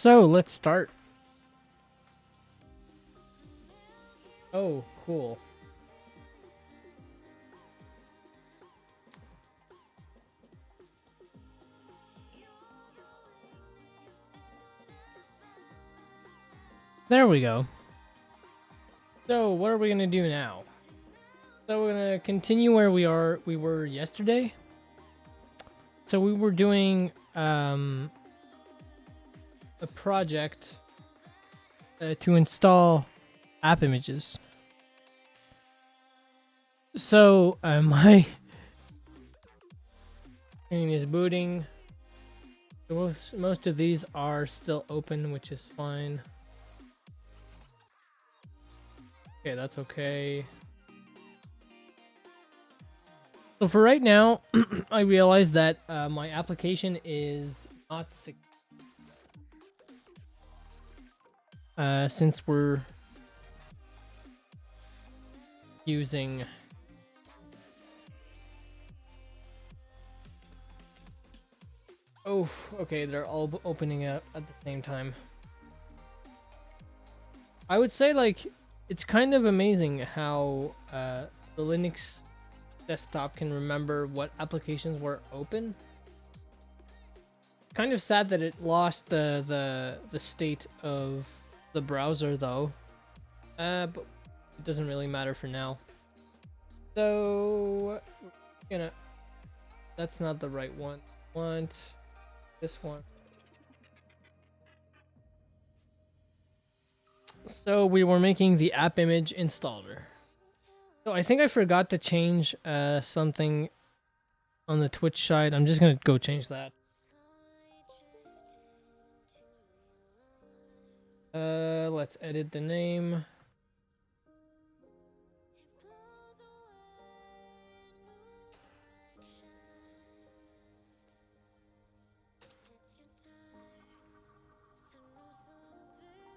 So let's start. Oh, cool. There we go. So what are we gonna do now? So we're gonna continue where we were yesterday. So we were doing a project to install app images. So my screen is booting. So most of these are still open, which is fine. Okay, that's okay. So for right now, I realize that my application is not secure. Since we're using okay, they're all opening up at the same time. I would say, like, it's kind of amazing how the Linux desktop can remember what applications were open. Kind of sad that it lost the state of the browser though, but it doesn't really matter for now. So that's not the right one. I want this one. So we were making the app image installer. So I think I forgot to change something on the Twitch side. I'm just gonna go change that. Let's edit the name.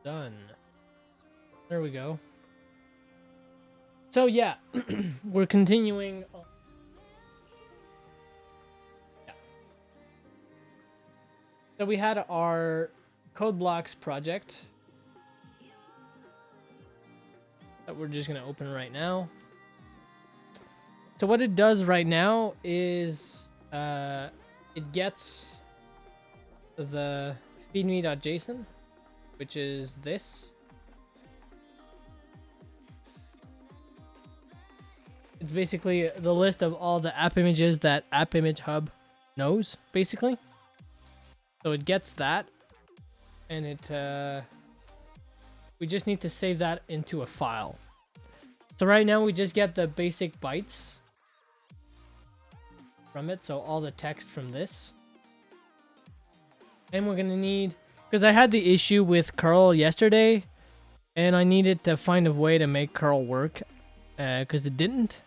Done. There we go. So yeah, we're continuing. Yeah. So we had our code blocks project that we're just gonna open right now. So what it does right now is it gets the feedme.json, which is this. It's basically the list of all the app images that App Image Hub knows, basically. So it gets that, and we just need to save that into a file. So right now we just get the basic bytes from it, so all the text from this. And we're gonna need, because I had the issue with curl yesterday, and I needed to find a way to make curl work, because it didn't.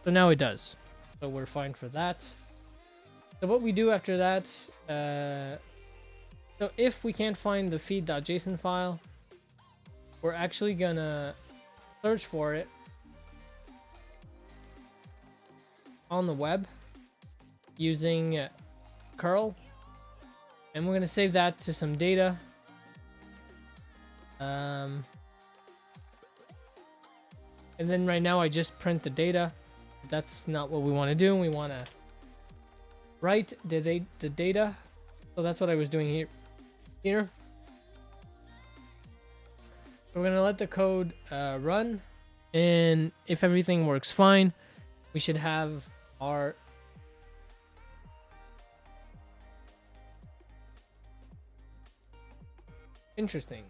So now it does. So we're fine for that. So what we do after that, so if we can't find the feed.json file, we're actually gonna search for it on the web using curl, and we're gonna save that to some data. And then right now I just print the data. That's not what we want to do. We want to write the data. So that's what I was doing here. So we're gonna let the code run, and if everything works fine, we should have our interesting.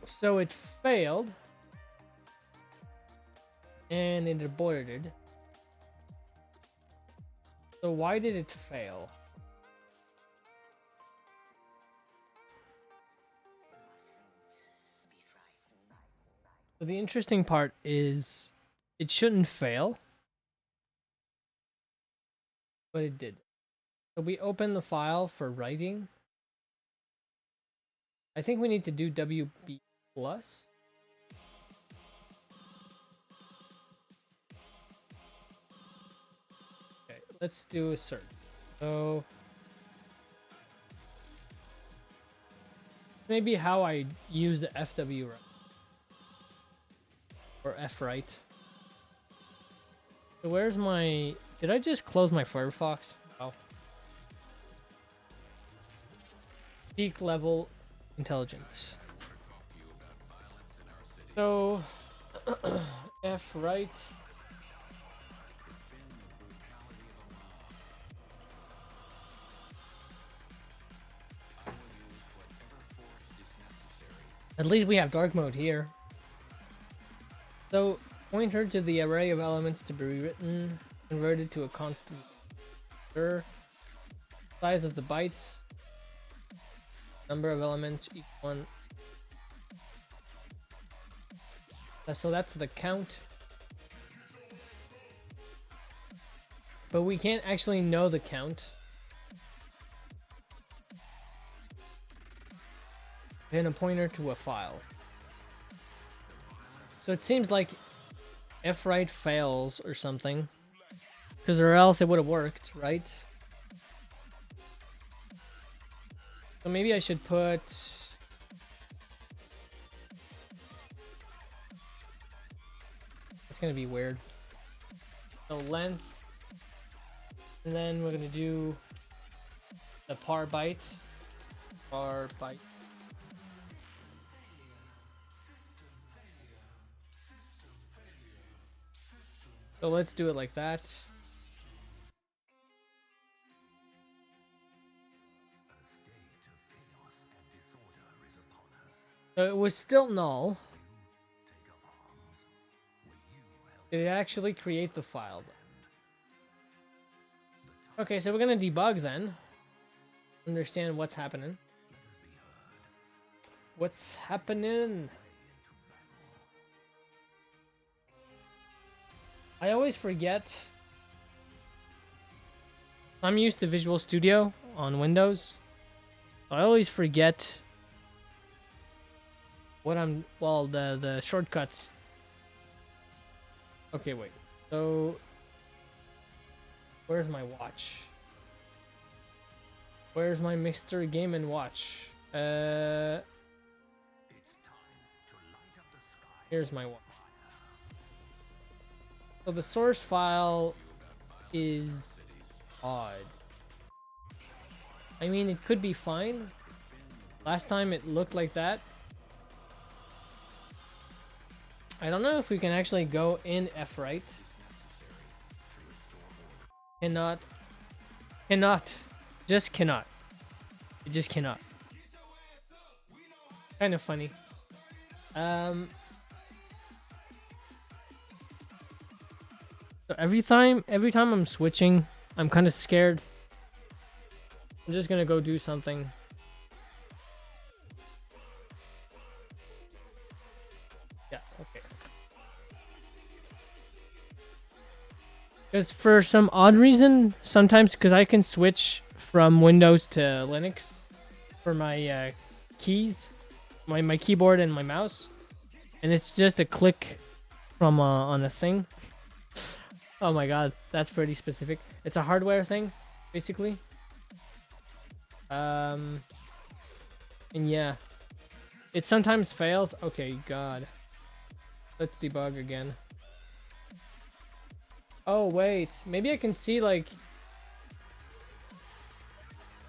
So it failed, and it aborted. So why did it fail? So the interesting part is it shouldn't fail, but it did. So we open the file for writing. I think we need to do WB plus. let's do a search. So maybe how I use the FW right or F right. So where's my? Did I just close my Firefox? Wow. Peak level intelligence. So F right. At least we have dark mode here. So pointer to the array of elements to be written, converted to a constant. Size of the bytes. Number of elements, each one. So that's the count. But we can't actually know the count. And a pointer to a file. So it seems like F-right fails or something. Because or else it would have worked, right? So maybe I should put... It's gonna be weird. So length. And then we're gonna do the par byte. Par byte. So let's do it like that. So it was still null. Did it actually create the file? Okay, so we're gonna debug then. Understand what's happening. What's happening? I always forget. I'm used to Visual Studio on Windows. I always forget what I'm, well, the shortcuts. Okay, wait. So where's my watch? Where's my Mr. Game & Watch? Here's my watch. So the source file is odd. I mean, it could be fine. Last time it looked like that. I don't know if we can actually go in F-right. Cannot. Just cannot. It just cannot. Kind of funny. So every time I'm switching, I'm kind of scared. I'm just gonna go do something. Yeah, okay. Because for some odd reason, sometimes because I can switch from Windows to Linux for my keys, my keyboard and my mouse, and it's just a click from on a thing. Oh my god, that's pretty specific. It's a hardware thing, basically. And yeah, it sometimes fails. Okay, god. Let's debug again. Oh wait, maybe I can see like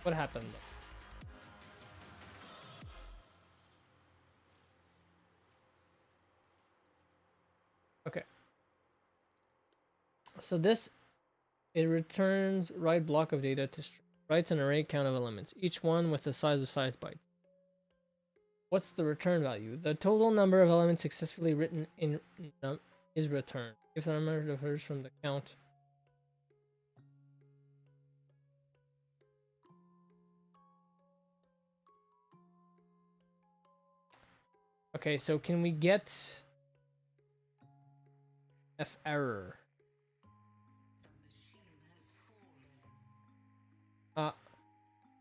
what happened. Okay. So this, it returns write block of data to writes an array count of elements, each one with the size of bytes. What's the return value? The total number of elements successfully written in is returned. If the number differs from the count. Okay, so can we get F error?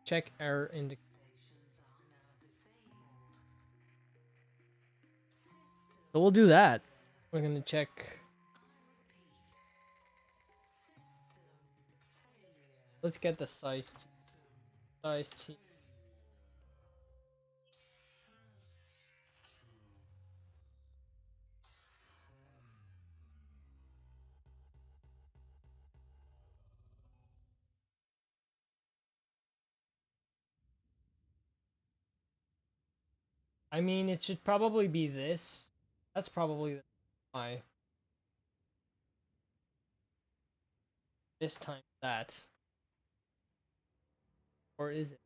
Check error indicator. So we'll do that. We're gonna check. Let's get the size T. I mean, it should probably be this. That's probably why. This time that. Or is it?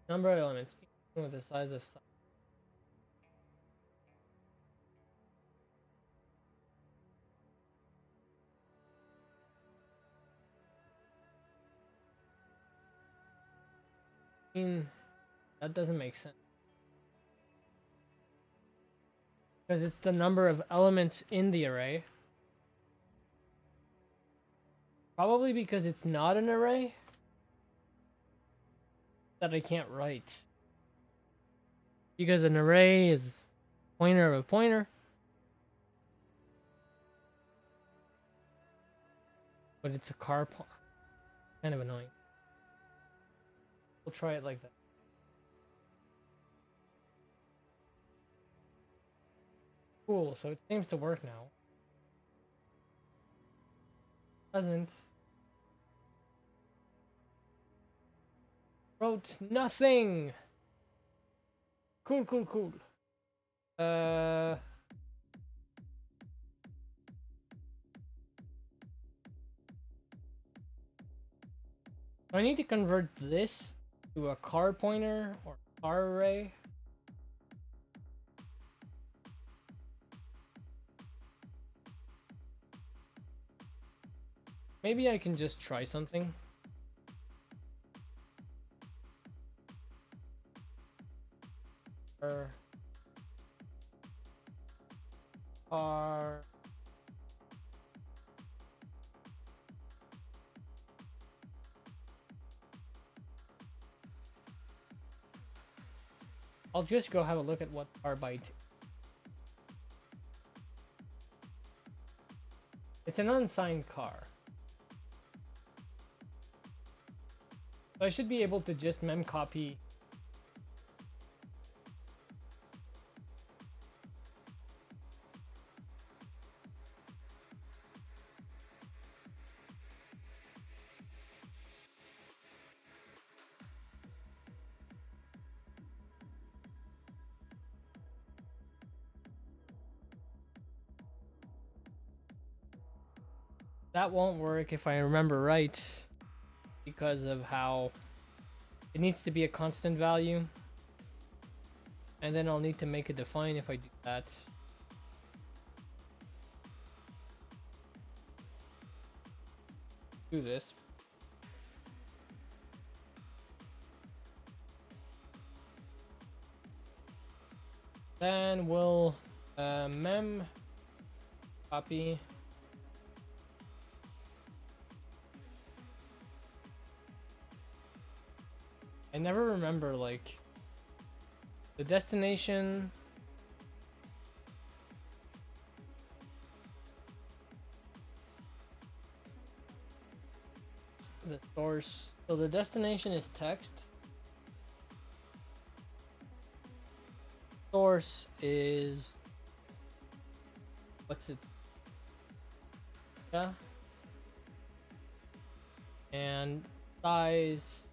Number of elements with the size of size. I mean, that doesn't make sense. Because it's the number of elements in the array. Probably because it's not an array that I can't write. Because an array is pointer of a pointer. But it's a car point. Kind of annoying. We'll try it like that. Cool, so it seems to work now. Doesn't. Wrote nothing! Cool, cool, cool. I need to convert this to a car pointer or car array. Maybe I can just try something. Car. I'll just go have a look at what car byte. It's an unsigned car. So I should be able to just memcopy. That won't work if I remember right, because of how it needs to be a constant value. And then I'll need to make a define if I do that. Do this. Then we'll mem copy. I never remember like the destination. The source. So the destination is text. Source is what's it? Yeah. And size.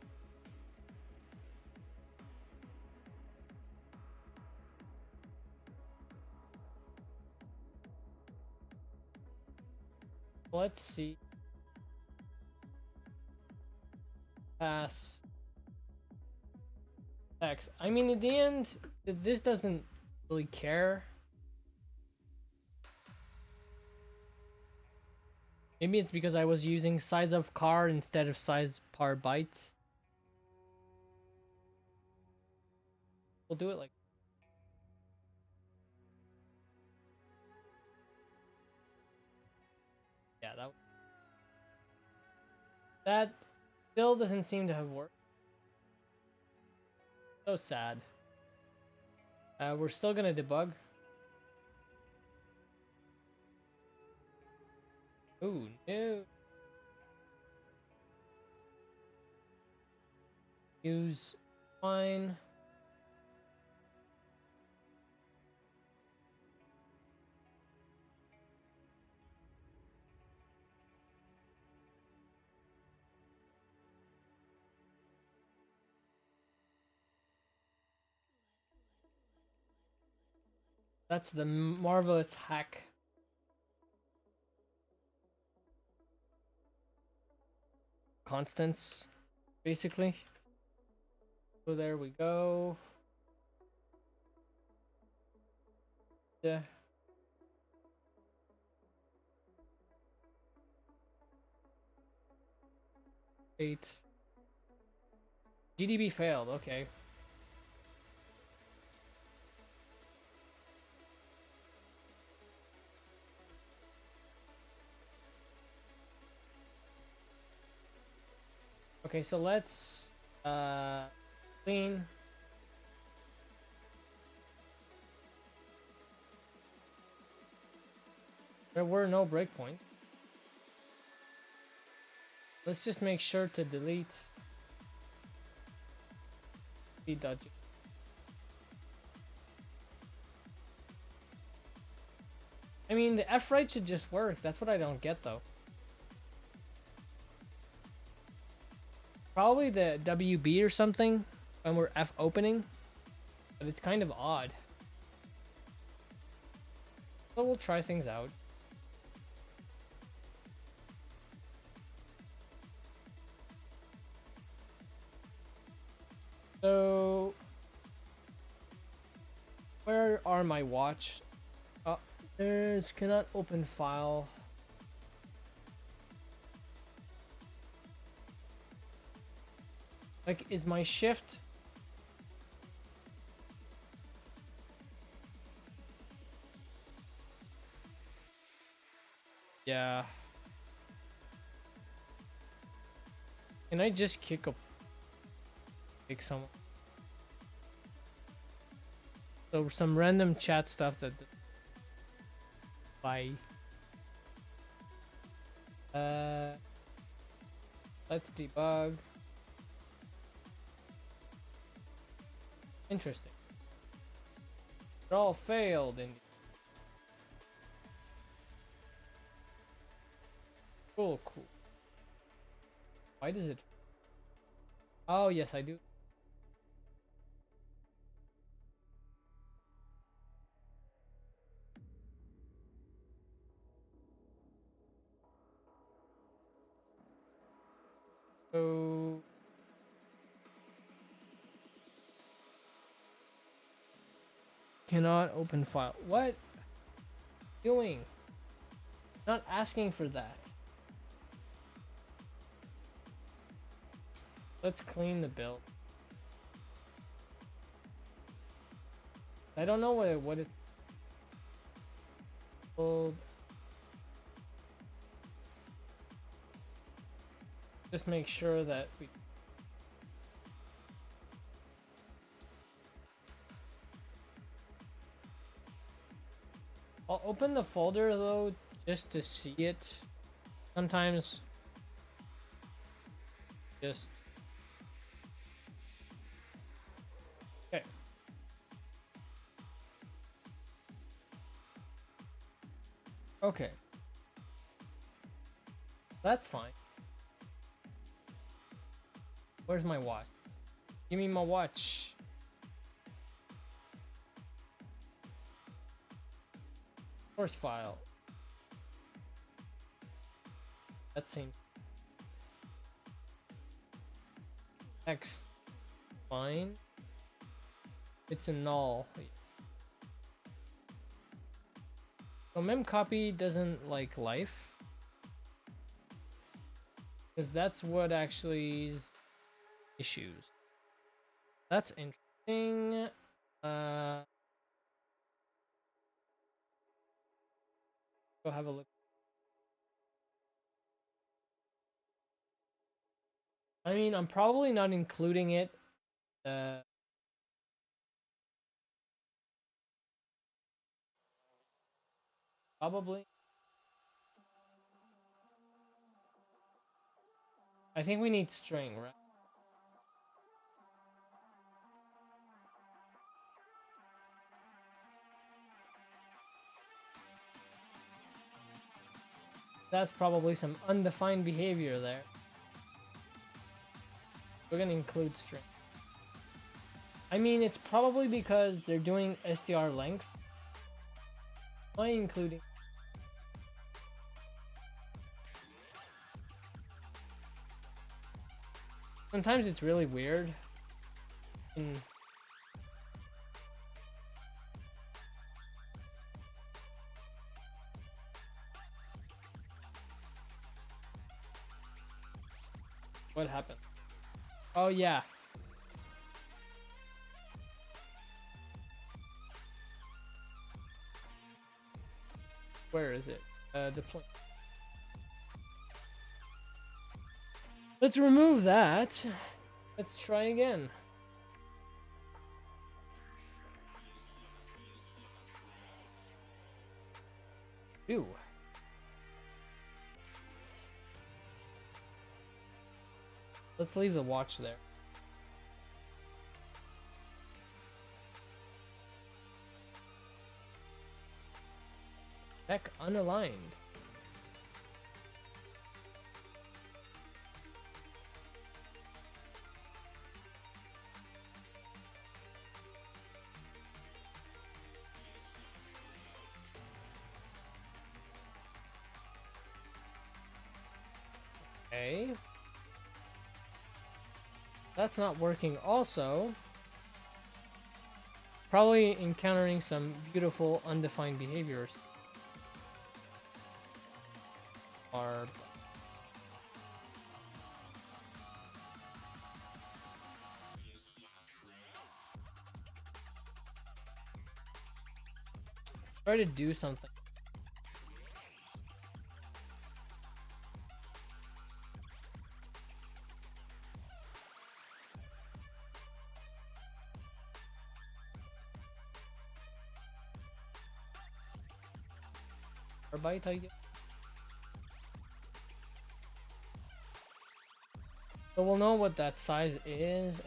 Let's see. Pass text. I mean, in the end, this doesn't really care. Maybe it's because I was using size of car instead of size par bytes. We'll do it like. Yeah, that still doesn't seem to have worked. So sad. We're still gonna debug. Oh no. Use fine. That's the marvelous hack. Constants, basically. So there we go. Yeah. Eight. GDB failed, okay. Okay, so let's clean. There were no breakpoints. Let's just make sure to delete p.g. I mean, the F right should just work. That's what I don't get though. Probably the WB or something when we're F opening, but it's kind of odd. So we'll try things out. So where are my watch? There's cannot open file. Like, is my shift? Yeah. Can I just kick someone? So some random chat stuff that. Bye. Let's debug. Interesting. It all failed in. Cool. Why does it? Oh yes, I do. So cannot open file. What? Doing? Not asking for that. Let's clean the build. I don't know what it's called. Just make sure that we. I'll open the folder though, just to see it. Sometimes just. Okay. Okay. That's fine. Where's my watch? Give me my watch. Source file. That seems. X. Fine. It's a null. So memcopy doesn't like life. Because that's what actually is issues. That's interesting. Go have a look. I mean, I'm probably not including it. Probably. I think we need string, right? That's probably some undefined behavior there. We're gonna include string. I mean, it's probably because they're doing str length. Why including? Sometimes it's really weird. What happened? Oh yeah. Where is it? Deploy. Let's remove that. Let's try again. Ew. Let's leave the watch there. Heck, unaligned. Okay. That's not working also. Probably encountering some beautiful undefined behaviors. Are try to do something. Or bite, I guess. So we'll know what that size is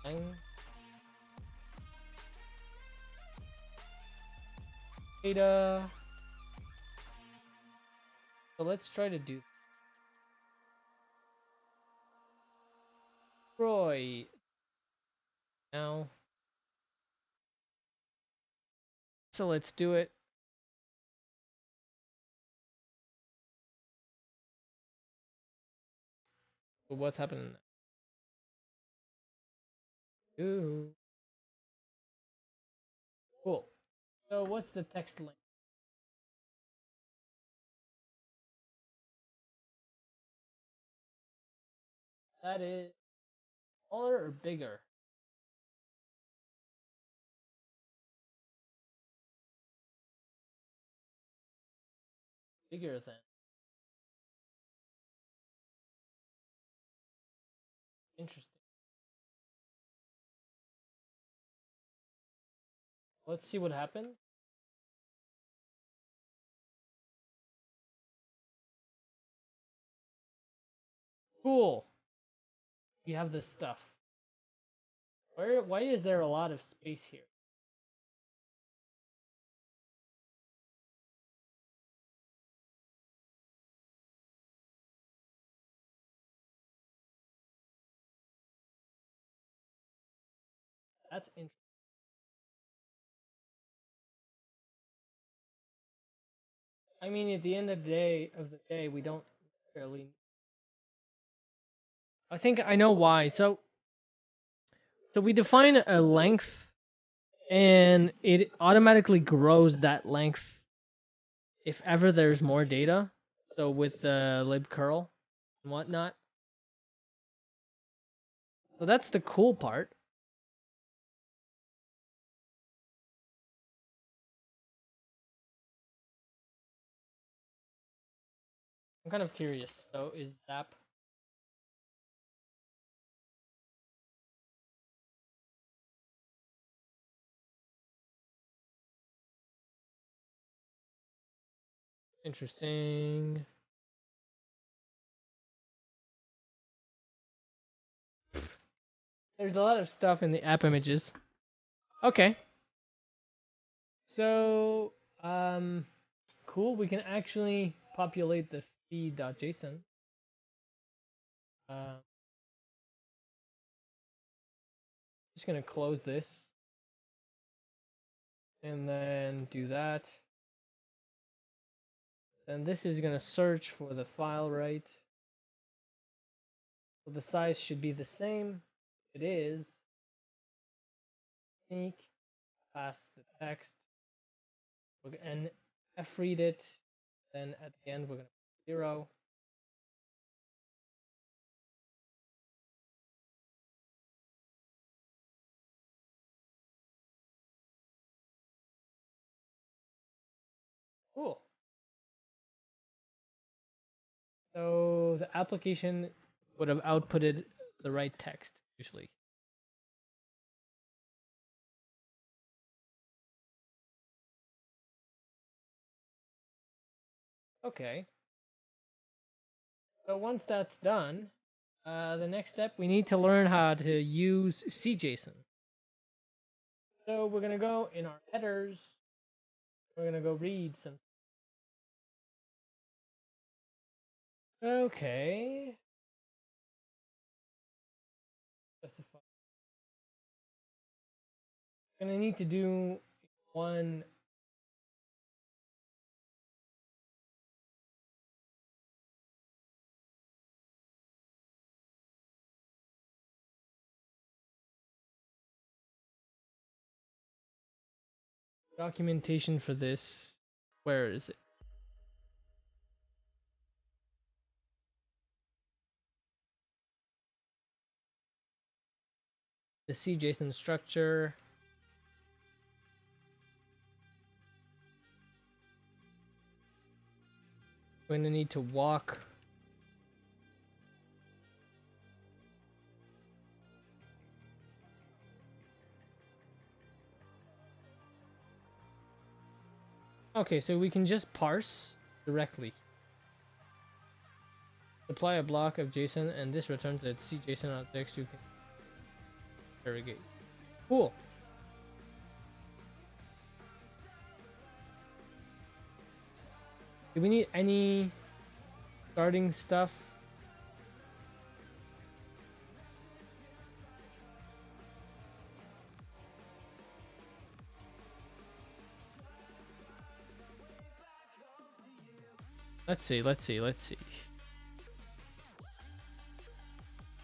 and data. So let's try to do Troy now. So let's do it. But what's happening? Ooh. Cool. So what's the text length? That is smaller or bigger? Bigger than. Interesting. Let's see what happens. Cool. You have this stuff. Why is there a lot of space here? That's interesting. I mean, at the end of the day, we don't really. I think I know why. So we define a length, and it automatically grows that length if ever there's more data. So with the libcurl and whatnot. So that's the cool part. I'm kind of curious. So is that interesting? There's a lot of stuff in the app images. Okay. So, cool. We can actually populate the feed.json. Just gonna close this and then do that. And this is gonna search for the file, right? So the size should be the same. It is. Unique. Pass the text. And f-read it. Then at the end we're gonna put 0. Cool. So the application would have outputted the right text usually. Okay. So once that's done, the next step, we need to learn how to use CJSON. So we're gonna go in our headers. We're gonna go read some. Okay. Specify. Gonna need to do one. Documentation for this. Where is it? The CJSON structure. We're gonna need to walk. Okay, so we can just parse directly. Apply a block of JSON, and this returns that CJSON objects you can interrogate. Cool. Do we need any starting stuff? Let's see.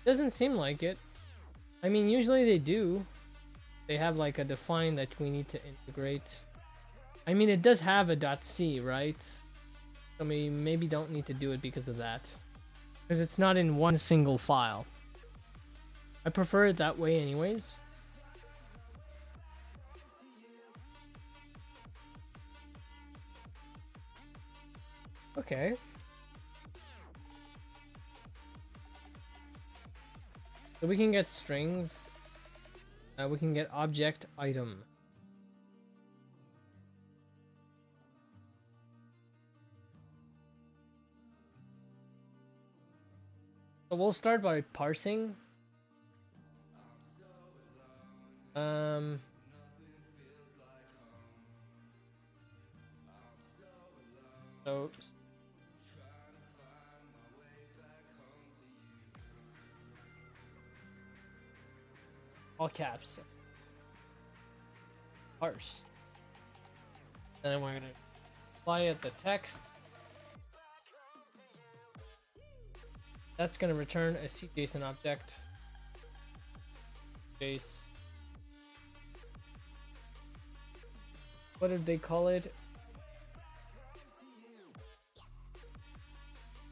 Doesn't seem like it. I mean, usually they do. They have like a define that we need to integrate. I mean, it does have a .c, right? So we maybe don't need to do it because of that. Because it's not in one single file. I prefer it that way anyways. Okay. So we can get strings. We can get object item. So we'll start by parsing. So all caps. Parse. Then we're gonna apply it the text. That's gonna return a CJSON object. Base. What did they call it?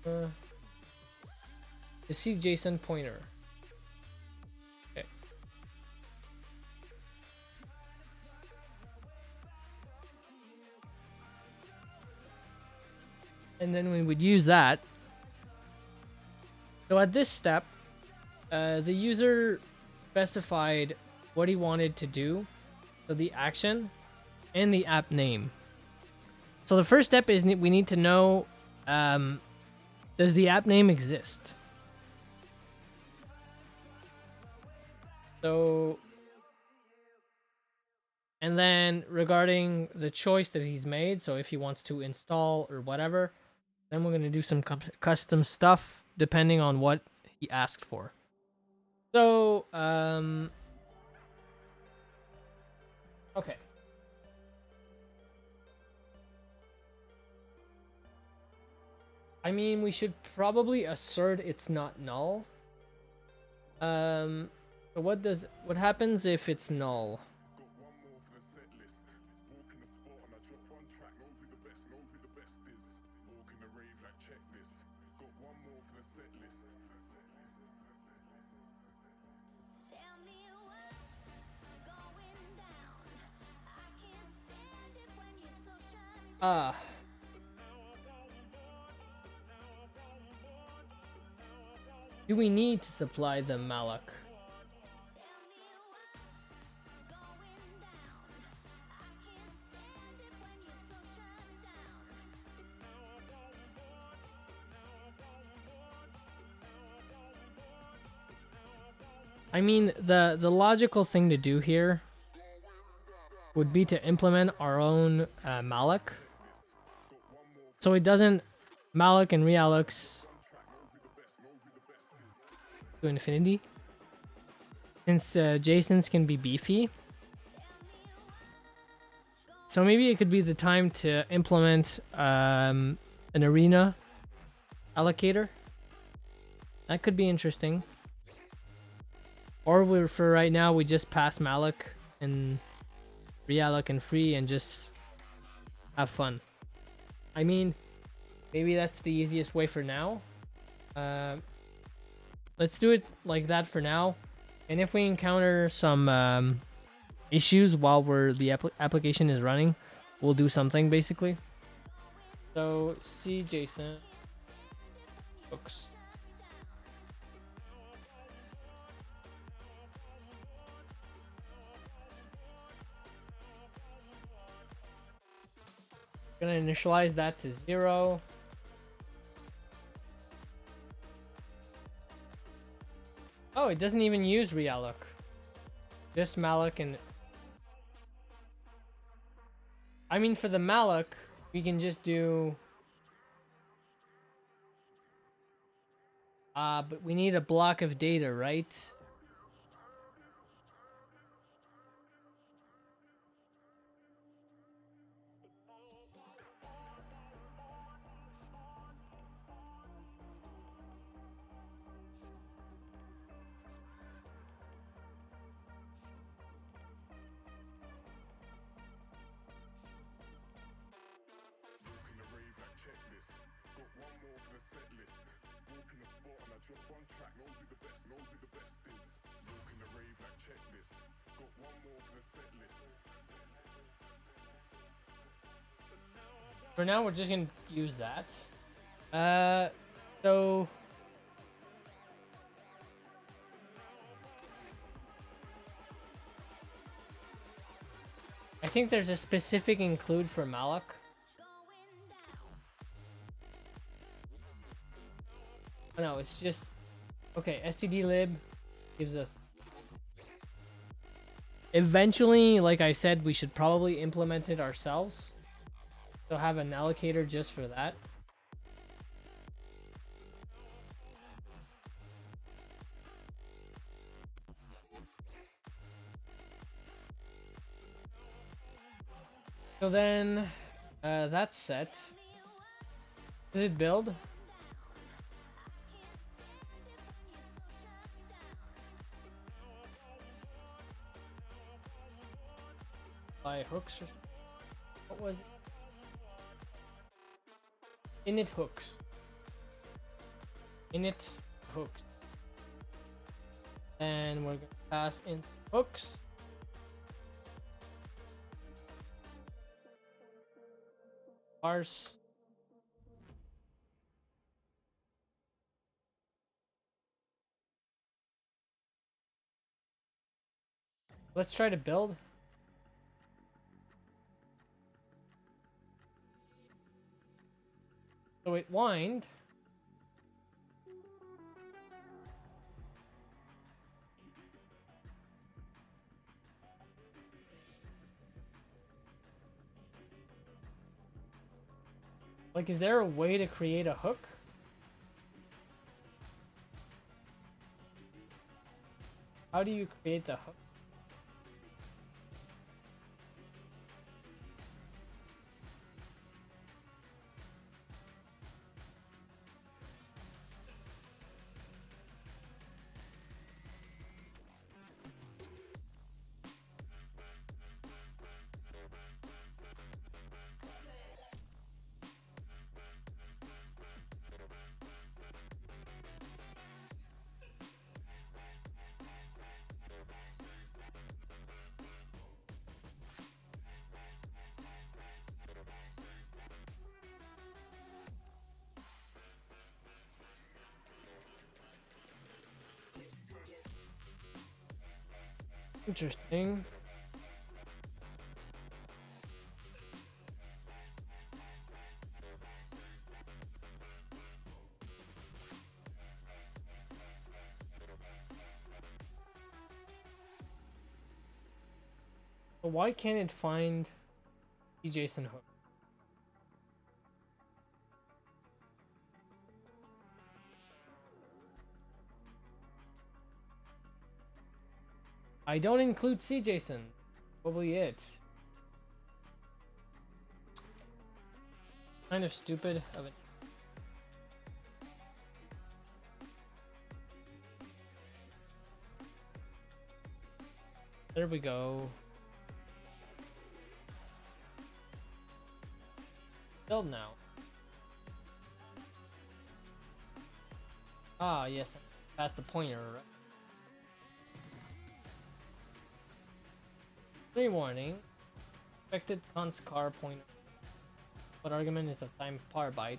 The CJSON pointer. Okay. And then we would use that. So at this step, the user specified what he wanted to do, so the action and the app name. So the first step is we need to know, does the app name exist? So, and then regarding the choice that he's made, so if he wants to install or whatever, then we're going to do some custom stuff depending on what he asked for. So, okay. I mean, we should probably assert it's not null. So what happens if it's null? Do we need to supply the malloc? I mean, the logical thing to do here would be to implement our own malloc. So it doesn't malloc and reallocs to infinity. Since JSONs can be beefy. So maybe it could be the time to implement an arena allocator. That could be interesting. Or for right now, we just pass malloc and realloc and free and just have fun. I mean, maybe that's the easiest way for now. Let's do it like that for now. And if we encounter some issues while the application is running, we'll do something basically. So C JSON hooks. Gonna initialize that to 0. Oh, it doesn't even use realloc. Just malloc and... I mean, for the malloc, we can just do... but we need a block of data, right? For now, we're just gonna use that. So... I think there's a specific include for malloc. Oh, no, it's just... Okay, stdlib gives us... Eventually, like I said, we should probably implement it ourselves. So have an allocator just for that. So then, that's set. Does it build? By hooks or what was it? Init hooks. Init hooks. And we're gonna pass in hooks. Parse. Let's try to build. So it whined. Like, is there a way to create a hook? How do you create the hook? Interesting. But why can't it find the JSON hook? I don't include CJSON. Probably it. Kind of stupid of it. There we go. Build now. Ah, yes. Past the pointer. Pre-warning. Expected const car pointer. What argument is a time par byte?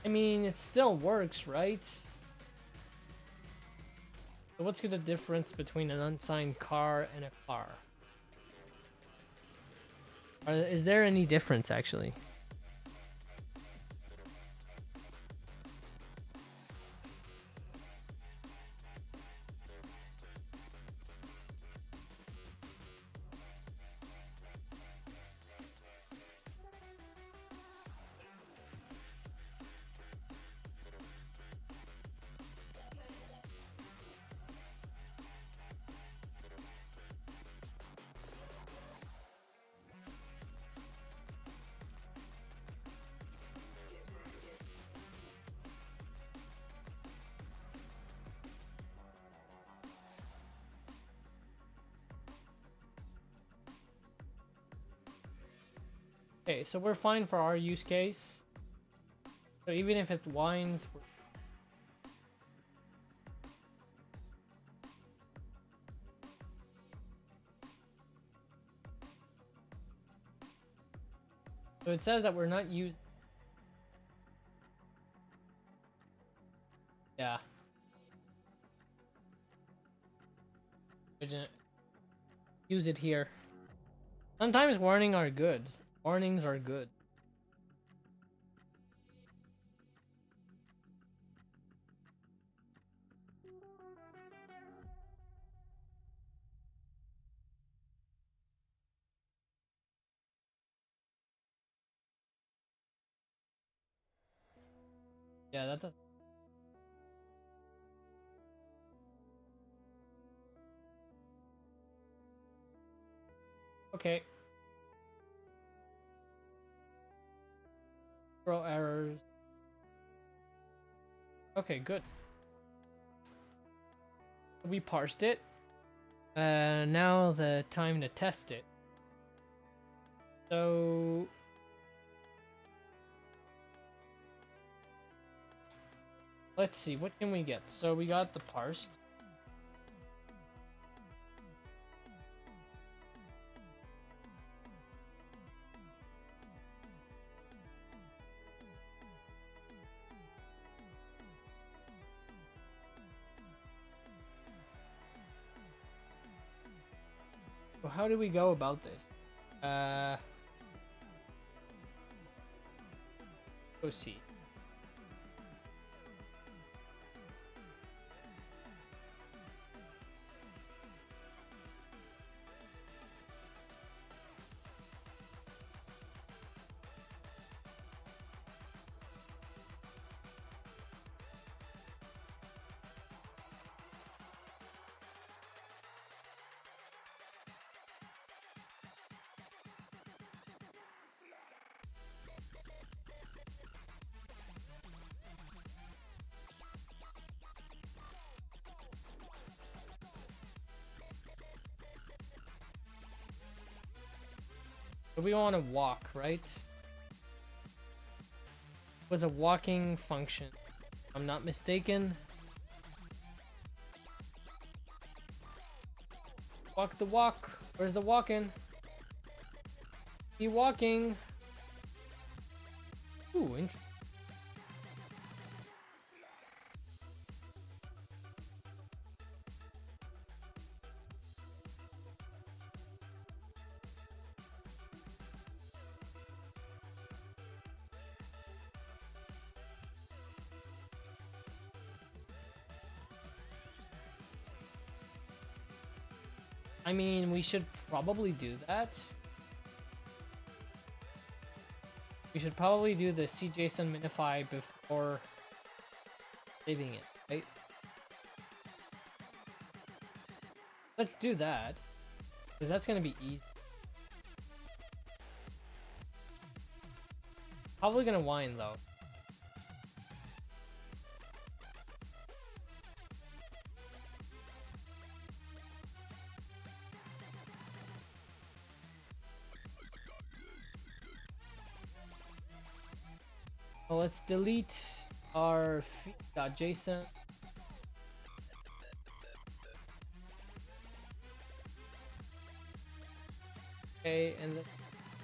I mean, it still works, right? So what's the difference between an unsigned car and a car? Is there any difference, actually? Okay, so we're fine for our use case. So even if it whines, so it says that we're not using. Yeah. Use it here. Sometimes warnings are good. Warnings are good. Yeah, that's a... Okay. Throw errors. Okay, good. We parsed it. Now the time to test it. So let's see, what can we get? So we got the parsed. So how do we go about this? Go see. But we want to walk, right? It was a walking function. If I'm not mistaken. Walk the walk. Where's the walking? Be walking. Ooh, interesting. I mean, we should probably do that. We should probably do the CJSON minify before saving it, right? Let's do that, because that's going to be easy. Probably going to whine, though. Well, let's delete our feed.json. Okay, and let's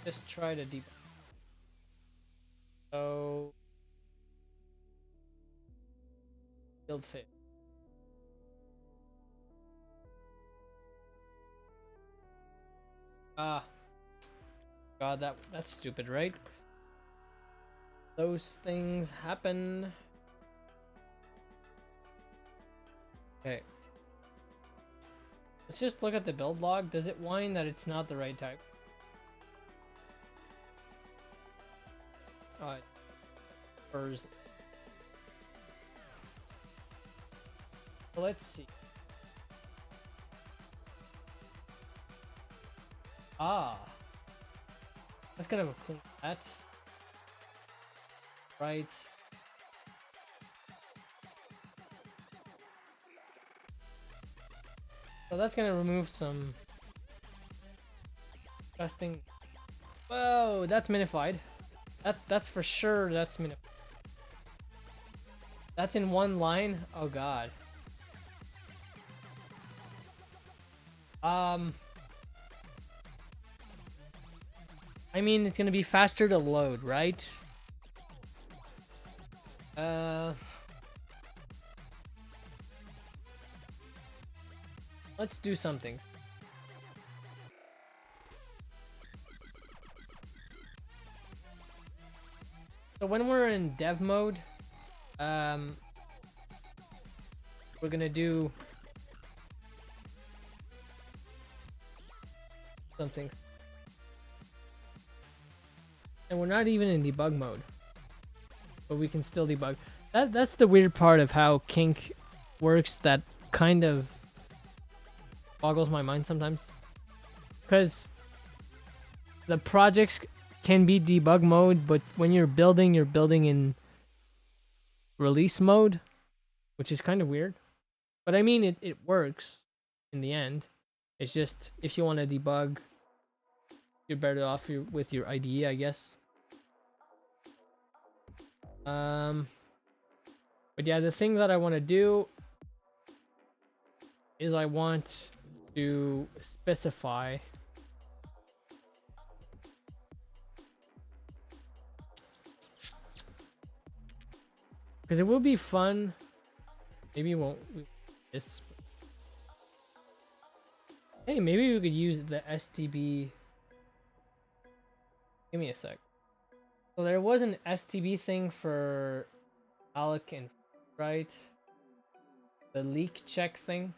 just try to debug. So, build fit. Ah, God, that's stupid, right? Those things happen. Okay. Let's just look at the build log. Does it whine that it's not the right type? First. So let's see. Ah. Let's kind of clean that. Right. So that's gonna remove some disgusting. Whoa, that's minified. That's for sure. That's minified. That's in one line. Oh God. I mean, it's gonna be faster to load, right? Let's do something. So when we're in dev mode, we're gonna do something. And we're not even in debug mode, but we can still debug. That's the weird part of how Kink works. That kind of boggles my mind sometimes, because the projects can be debug mode, but when you're building in release mode, which is kind of weird. But I mean, it works in the end. It's just, if you want to debug, you're better off with your IDE, I guess. But yeah, the thing that I want to do is I want to specify because it will be fun. Maybe it won't this. Hey, maybe we could use the STB. Give me a sec. So there was an STB thing for alloc and right, the leak check thing.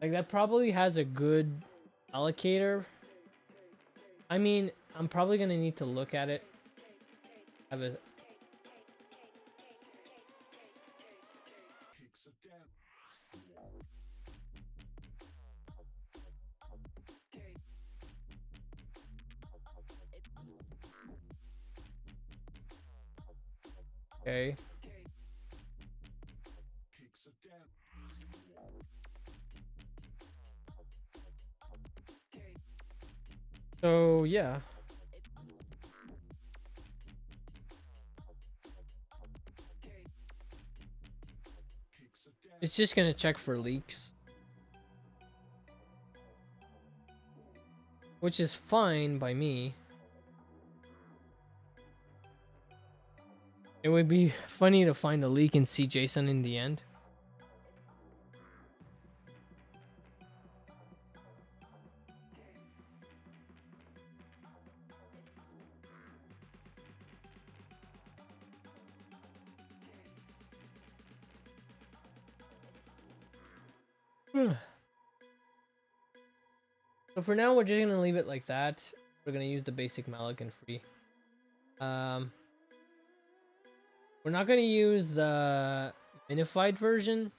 Like, that probably has a good allocator. I mean, I'm probably gonna need to look at it. Have a okay. So yeah. It's just gonna check for leaks. Which is fine by me. It would be funny to find a leak and see Jason in the end. So for now, we're just gonna leave it like that. We're gonna use the basic malloc and free. We're not gonna use the minified version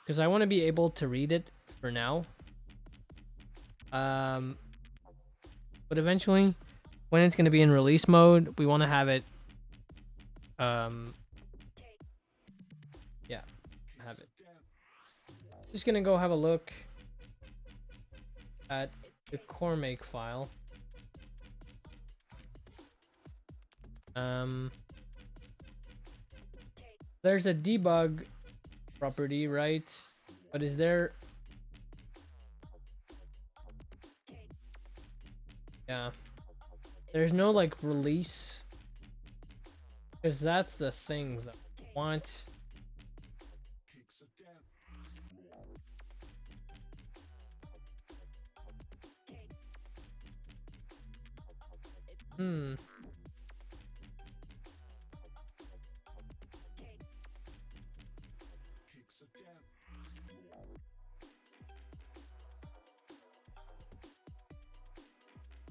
because I want to be able to read it for now. But eventually, when it's gonna be in release mode, we want to have it. Yeah, have it. Just gonna go have a look at the core make file. There's a debug property, right? But is there... Yeah. There's no, like, release. Because that's the thing that I want.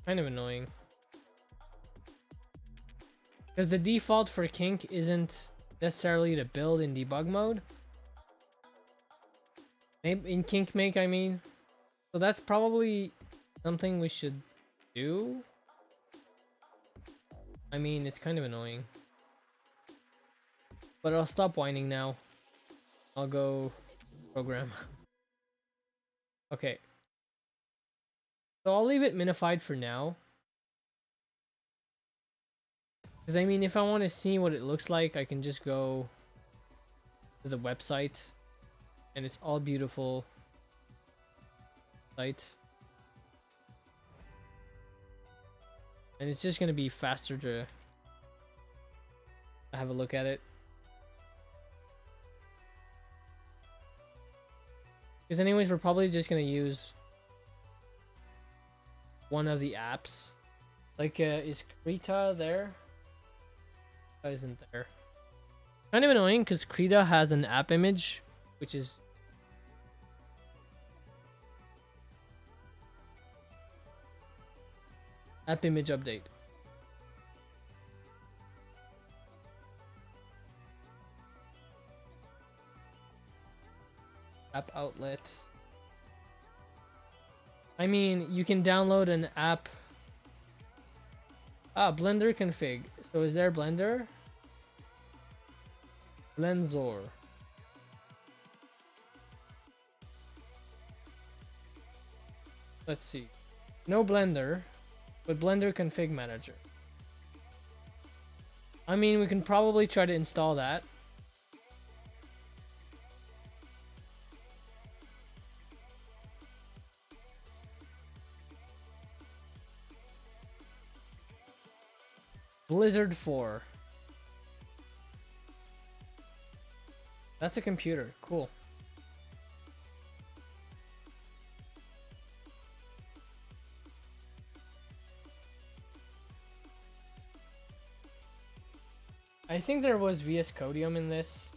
Kind of annoying. Because the default for kink isn't necessarily to build in debug mode. In kink make, I mean. So that's probably something we should do. I mean, it's kind of annoying. But I'll stop whining now. I'll go program. Okay. So I'll leave it minified for now. Because I mean, if I want to see what it looks like, I can just go to the website. And it's all beautiful site. And it's just going to be faster to have a look at it. Because anyways, we're probably just going to use one of the apps. Like, is Krita there? Why isn't there? Kind of annoying because Krita has an app image, which is... App image update. App outlet. I mean, you can download an app. Ah, Blender config. So is there Blender? Blenzor. Let's see. No Blender, but Blender config manager. I mean, we can probably try to install that. Blizzard 4. That's a computer. Cool. I think there was VS Codium in this.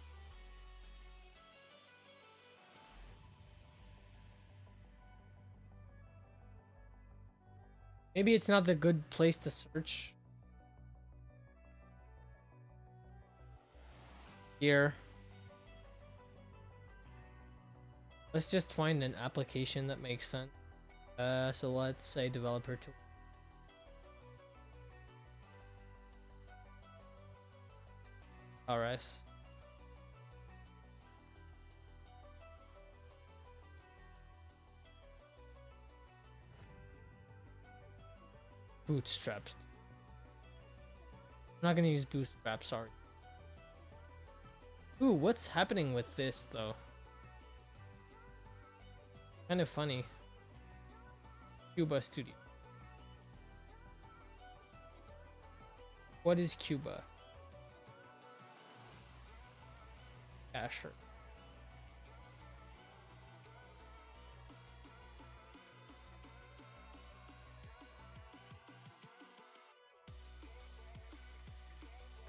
Maybe it's not the good place to search. Here. Let's just find an application that makes sense. So let's say developer tool. RS. bootstraps. I'm not gonna use bootstraps, sorry. Ooh, what's happening with this though? Kind of funny. Cuba Studio. What is Cuba? Yeah, sure.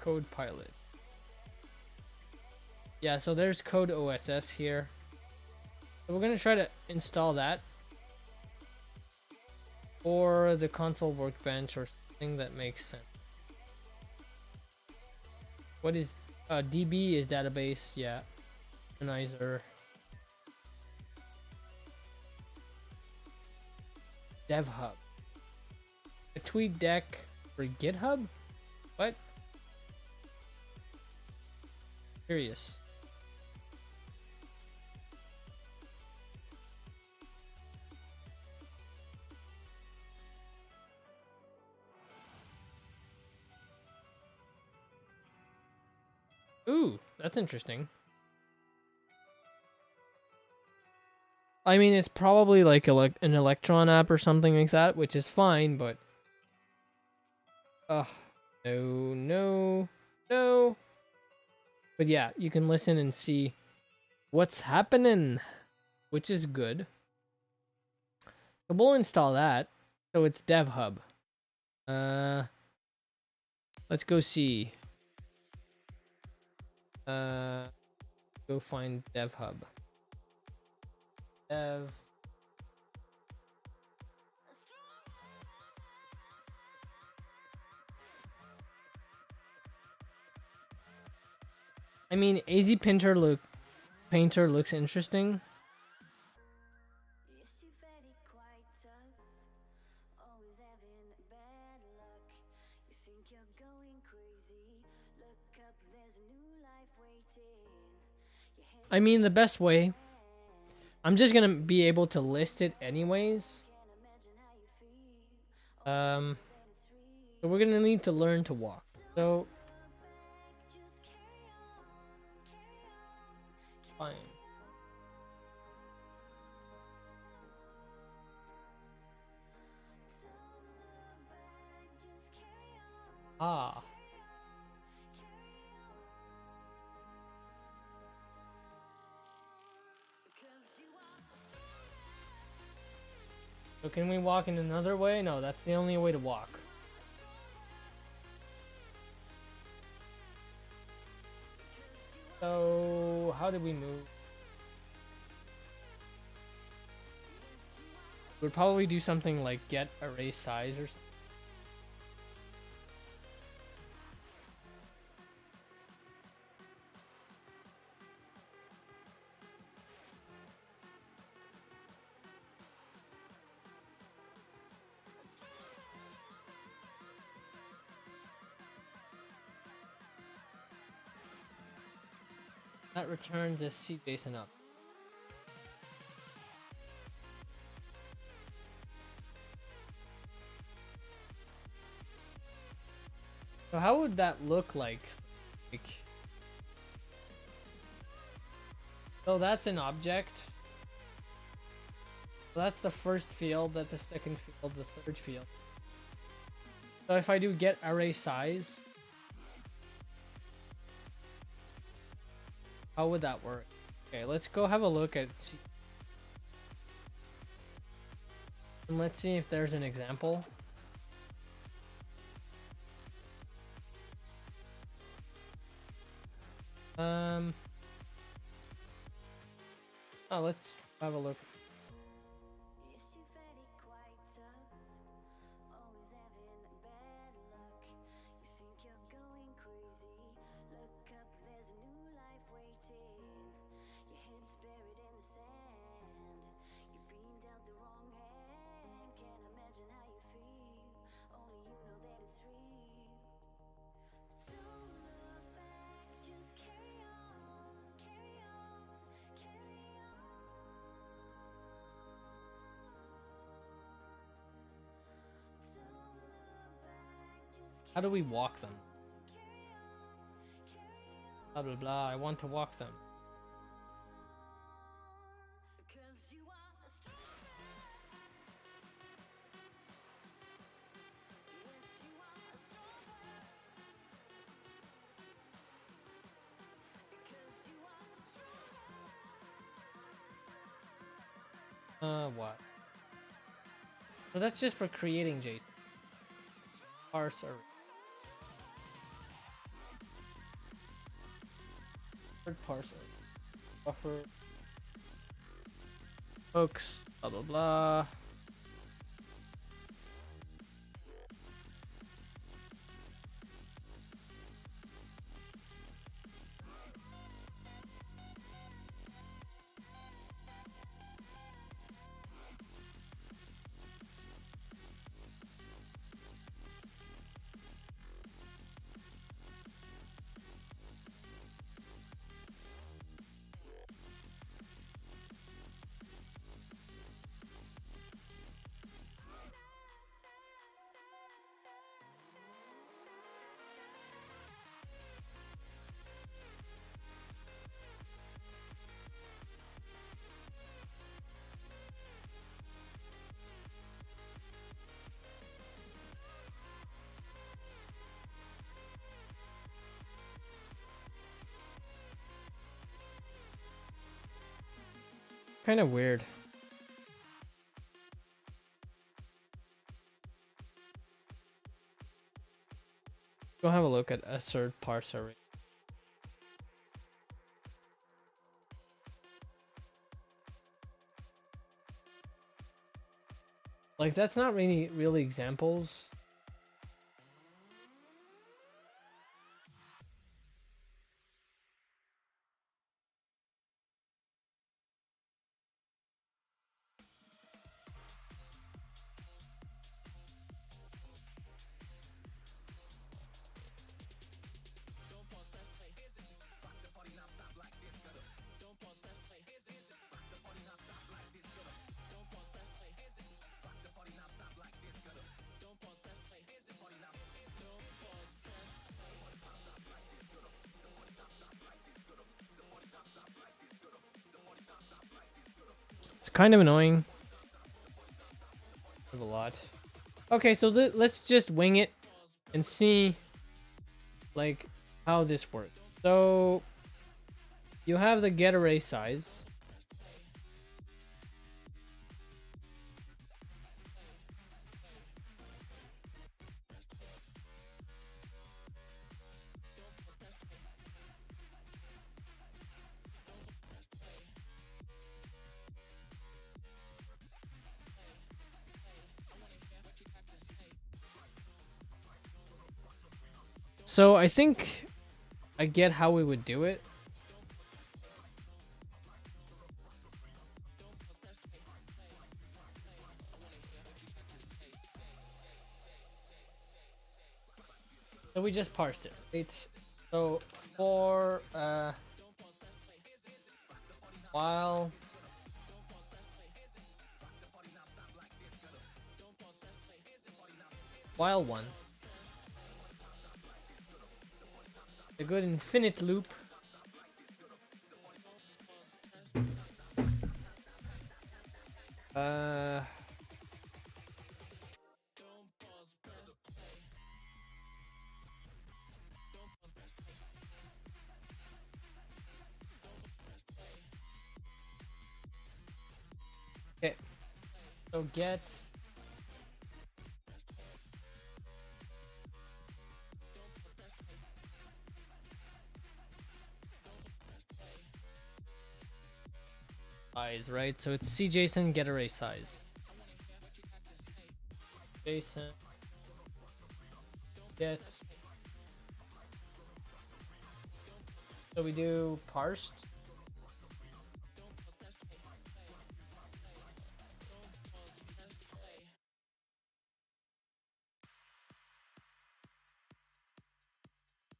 Code Pilot. Yeah, so there's Code OSS here. So we're gonna try to install that. Or the console workbench or something that makes sense. What is DB is database, yeah. Organizer. DevHub. A tweet deck for GitHub? What? Curious. Ooh, that's interesting. I mean, it's probably like an Electron app or something like that, which is fine, but... no. But yeah, you can listen and see what's happening, which is good. So we'll install that. So it's DevHub. Let's go see. Go find DevHub. Dev. I mean, AZ Painter looks interesting. I mean, the best way. I'm just gonna be able to list it anyways. So we're gonna need to learn to walk. So fine. Ah. So can we walk in another way? No, that's the only way to walk. So how do we move? We'd probably do something like get array size or something. That returns a CJSON up. So how would that look like? So that's an object. So that's the first field, that's the second field, the third field. So if I do get array size, how would that work? Okay, let's go have a look at C. And let's see if there's an example. Oh, let's have a look. How do we walk them? Blah blah blah. I want to walk them. What? So that's just for creating JSON. Parse array. Parser. Buffer. Hooks. Blah blah blah. Kind of weird. Go have a look at assert parse array. Like that's not really examples. It's kind of annoying. A lot. Okay, so let's just wing it and see like how this works. So you have the get array size. So I think I get how we would do it. So we just parsed it, right? So for while one, a good infinite loop. Okay, so get size, right? So it's cJSON get array size. JSON get. So we do parsed.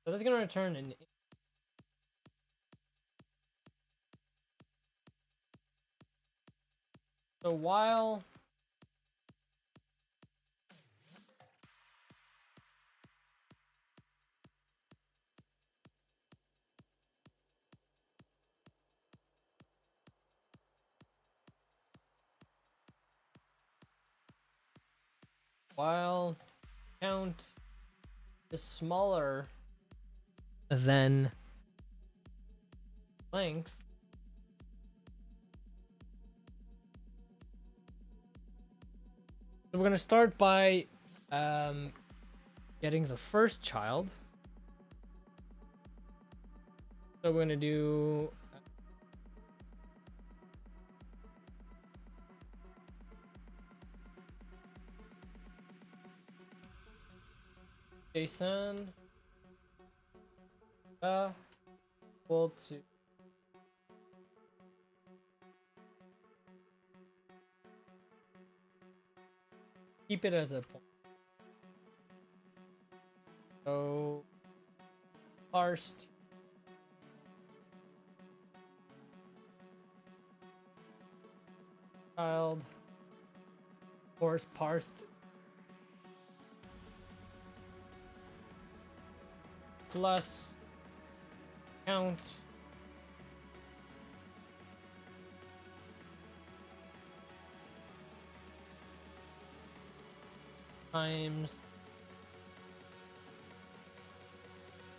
So that's gonna return an. So while while count is smaller than length, so we're gonna start by getting the first child. So we're gonna do JSON equal to keep it as a point. So parsed child, of course, parsed plus count times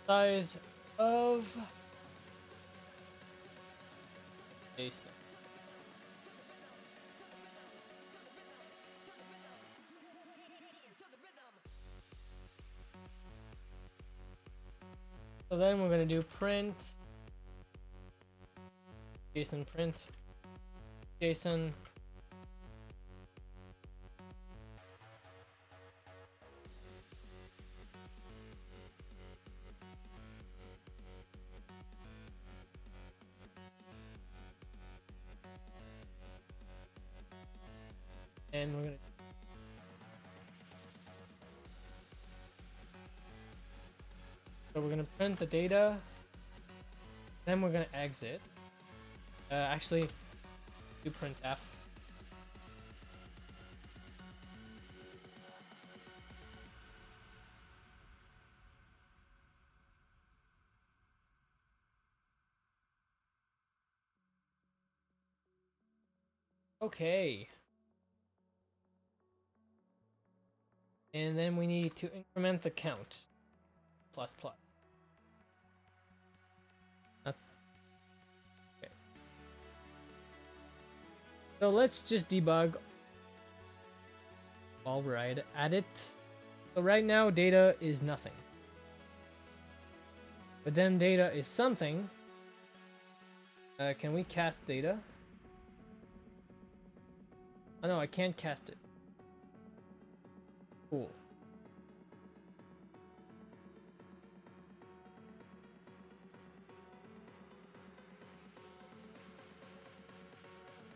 size of JSON. So then we're gonna do print JSON print JSON and we're gonna print the data, then we're gonna exit. Actually, do printf. Okay. And then we need to increment the count. Plus plus. Okay. So let's just debug while we're at it. So right now data is nothing. But then data is something. Can we cast data? Oh no, I can't cast it. Cool.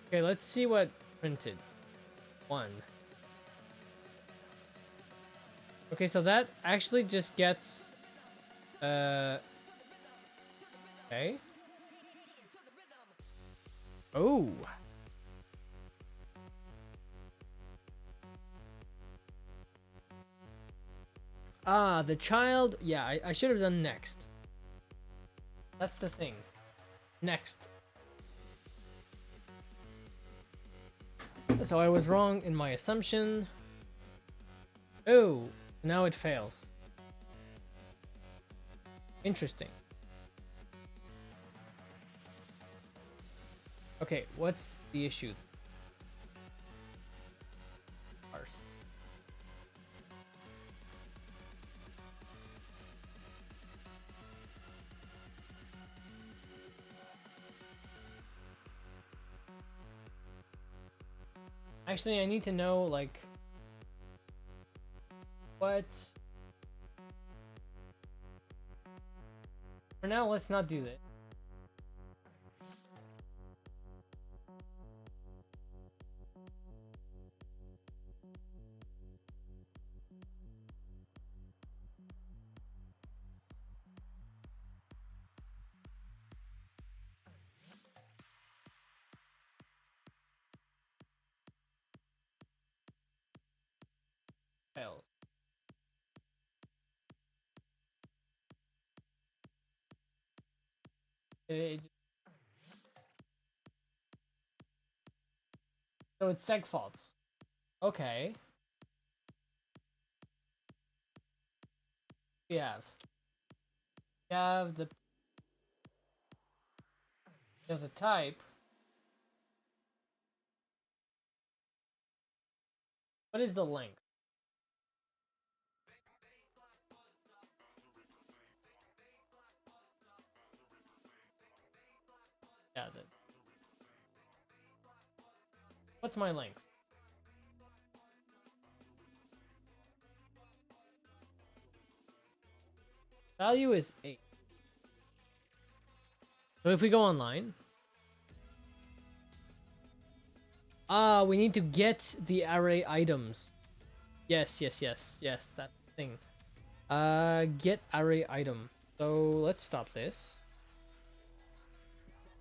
Okay, let's see what printed. 1. Okay, so that actually just gets okay. Oh. Ah, the child. Yeah, I should have done next. That's the thing. Next. So I was wrong in my assumption. Oh, now it fails. Interesting. Okay, what's the issue? Parse. Actually, I need to know, like, what... For now, let's not do that. Fails. So it's seg faults. Okay. We have the there's a type. What is the length? Yeah, what's my length? Value is 8. So if we go online, we need to get the array items. Yes, that thing. Get array item. So let's stop this.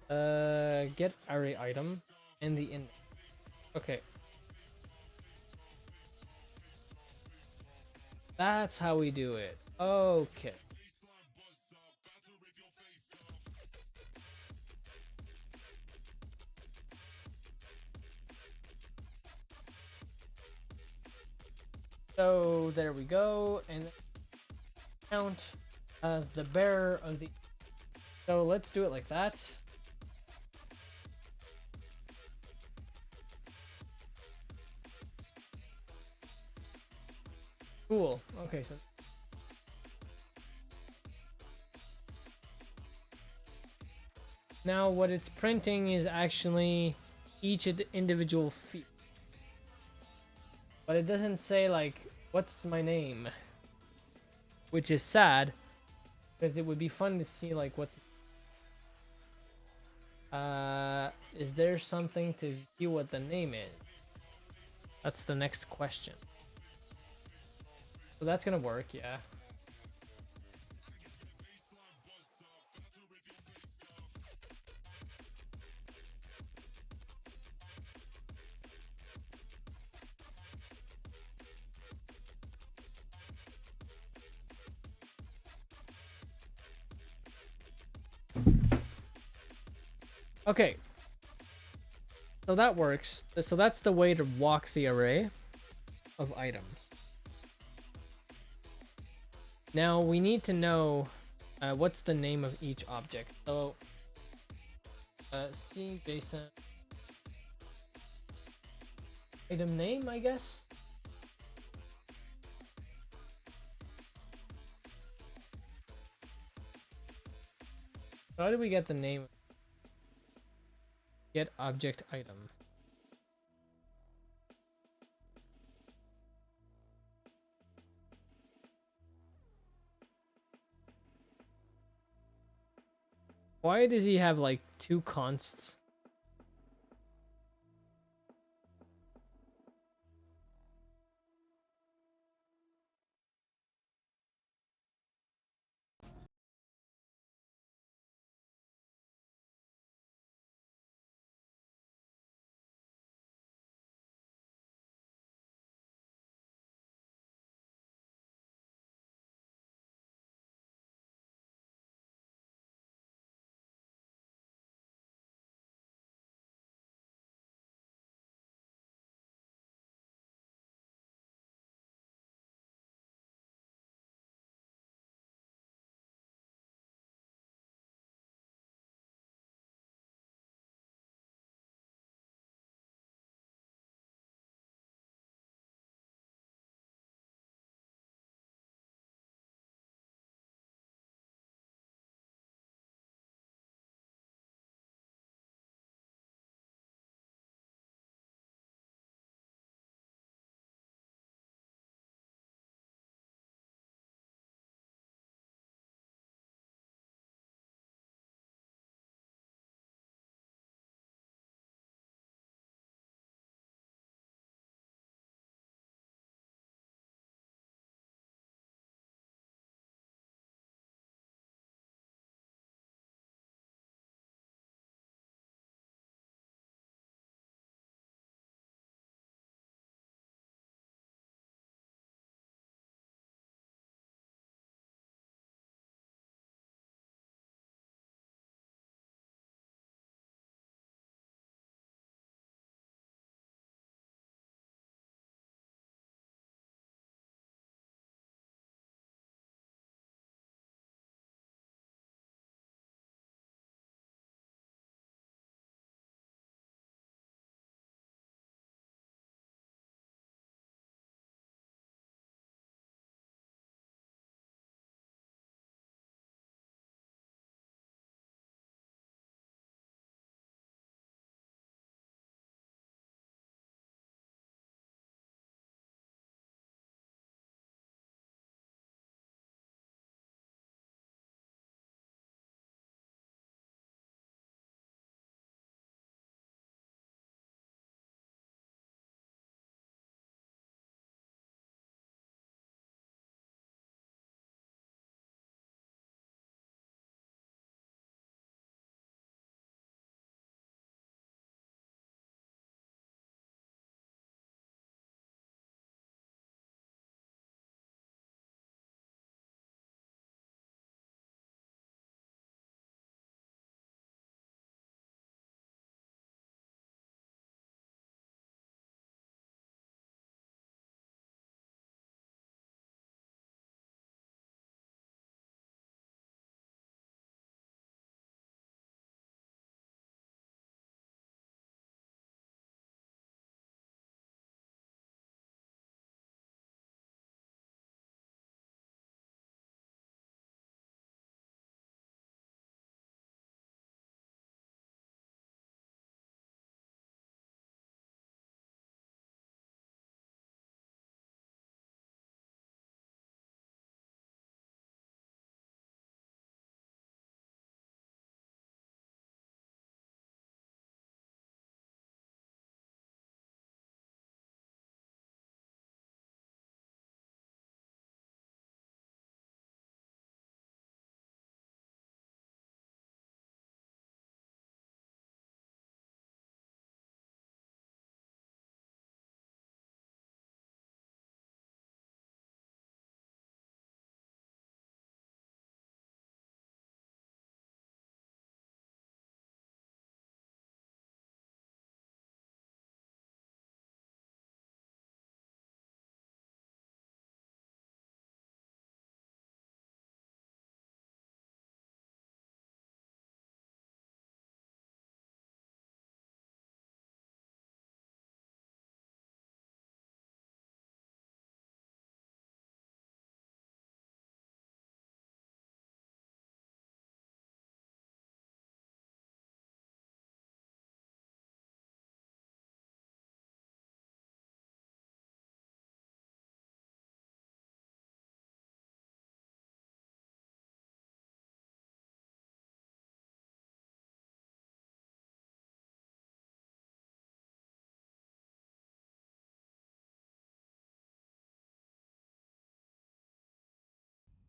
Get array item and the index. Okay. That's how we do it. Okay. So there we go, and count as the bearer of the. So let's do it like that. Cool. Okay, so now what it's printing is actually each individual field. But it doesn't say like, what's my name? Which is sad, because it would be fun to see like what's... is there something to view what the name is? That's the next question. So that's gonna work, yeah. Okay. So that works. So that's the way to walk the array of items. Now we need to know what's the name of each object. So C JSON item name, I guess. How do we get the name? Get object item. Why does he have like 2 consts?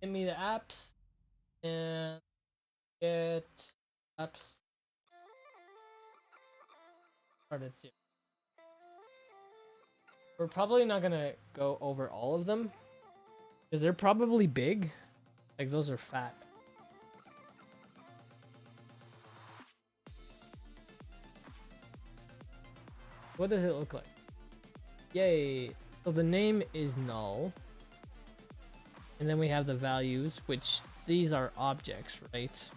Give me the apps and get apps started zero. We're probably not gonna go over all of them because they're probably big. Like those are fat. What does it look like? Yay. So the name is null. And then we have the values, which these are objects, right?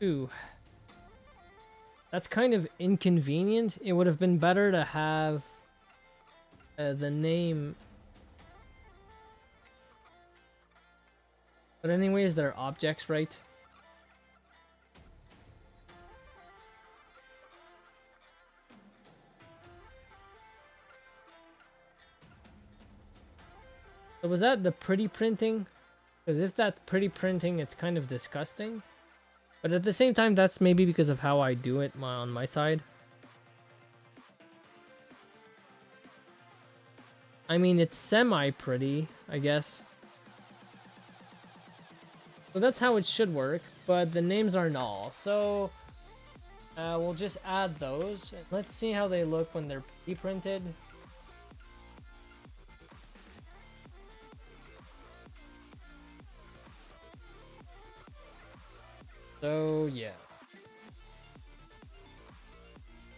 Ooh. That's kind of inconvenient. It would have been better to have the name. But anyways, they're objects, right? So was that the pretty printing? Because if that's pretty printing, it's kind of disgusting. But at the same time, that's maybe because of how I do it on my side. I mean, it's semi-pretty, I guess. So that's how it should work, but the names are null. So we'll just add those. Let's see how they look when they're pre-printed. So yeah.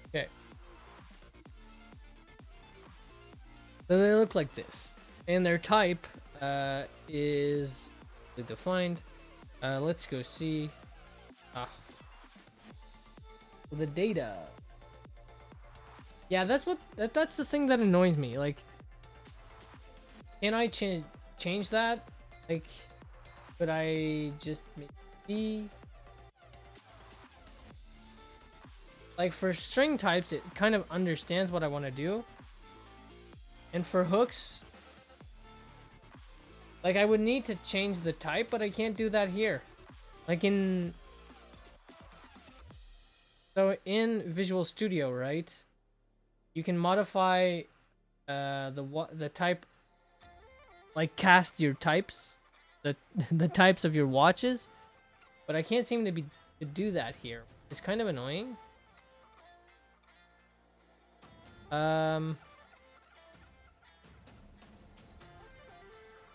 Okay. So they look like this. And their type is defined. Let's go see. The data. Yeah, that's the thing that annoys me. Like, can I change that? Like, could I just maybe, like, for string types, it kind of understands what I want to do. And for hooks, like, I would need to change the type, but I can't do that here. Like so in Visual Studio, right? You can modify the type, like cast your types, the types of your watches, but I can't seem to do that here. It's kind of annoying.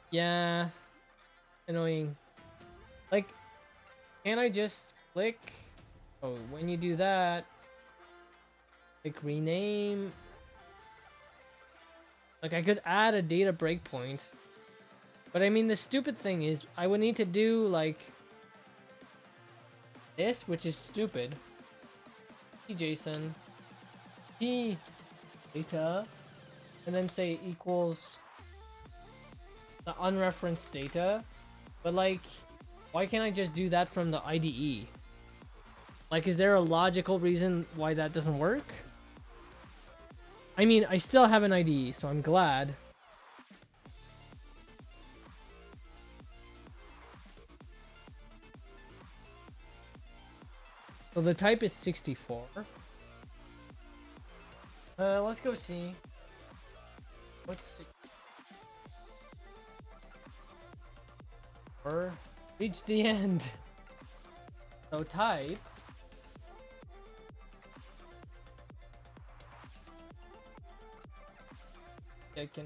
Yeah, annoying. Like, can I just click? Oh, when you do that, like rename. Like, I could add a data breakpoint, but I mean, the stupid thing is I would need to do like this, which is stupid. JSON p data, and then say equals the unreferenced data. But like, why can't I just do that from the IDE? Like, is there a logical reason why that doesn't work? I mean, I still have an IDE, so I'm glad. So the type is 64. Let's go see. What's reach the end. So type. I can.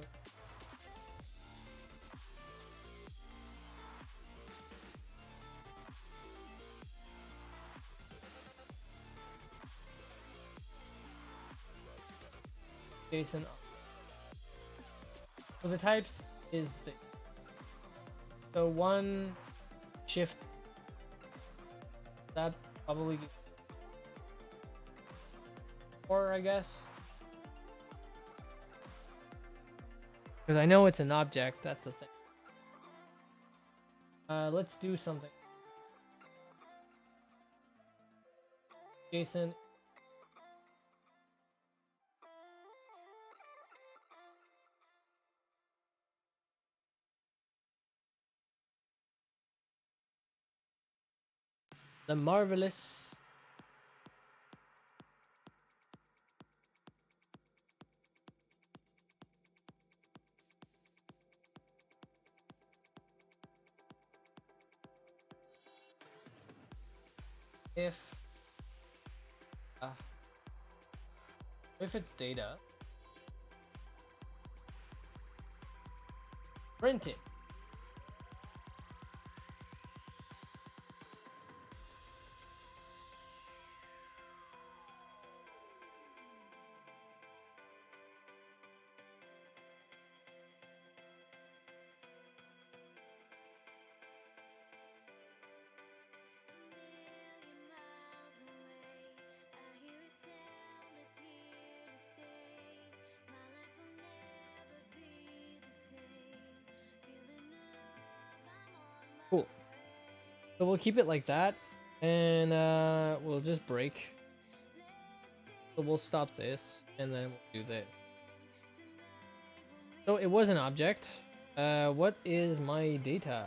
JSON. So the types is the. So one shift. That probably 4, I guess. Because I know it's an object, that's the thing. Let's do something. Jason. The marvelous. if it's data, print it. Cool. So we'll keep it like that, and we'll just break. So we'll stop this, and then we'll do this. So it was an object. What is my data?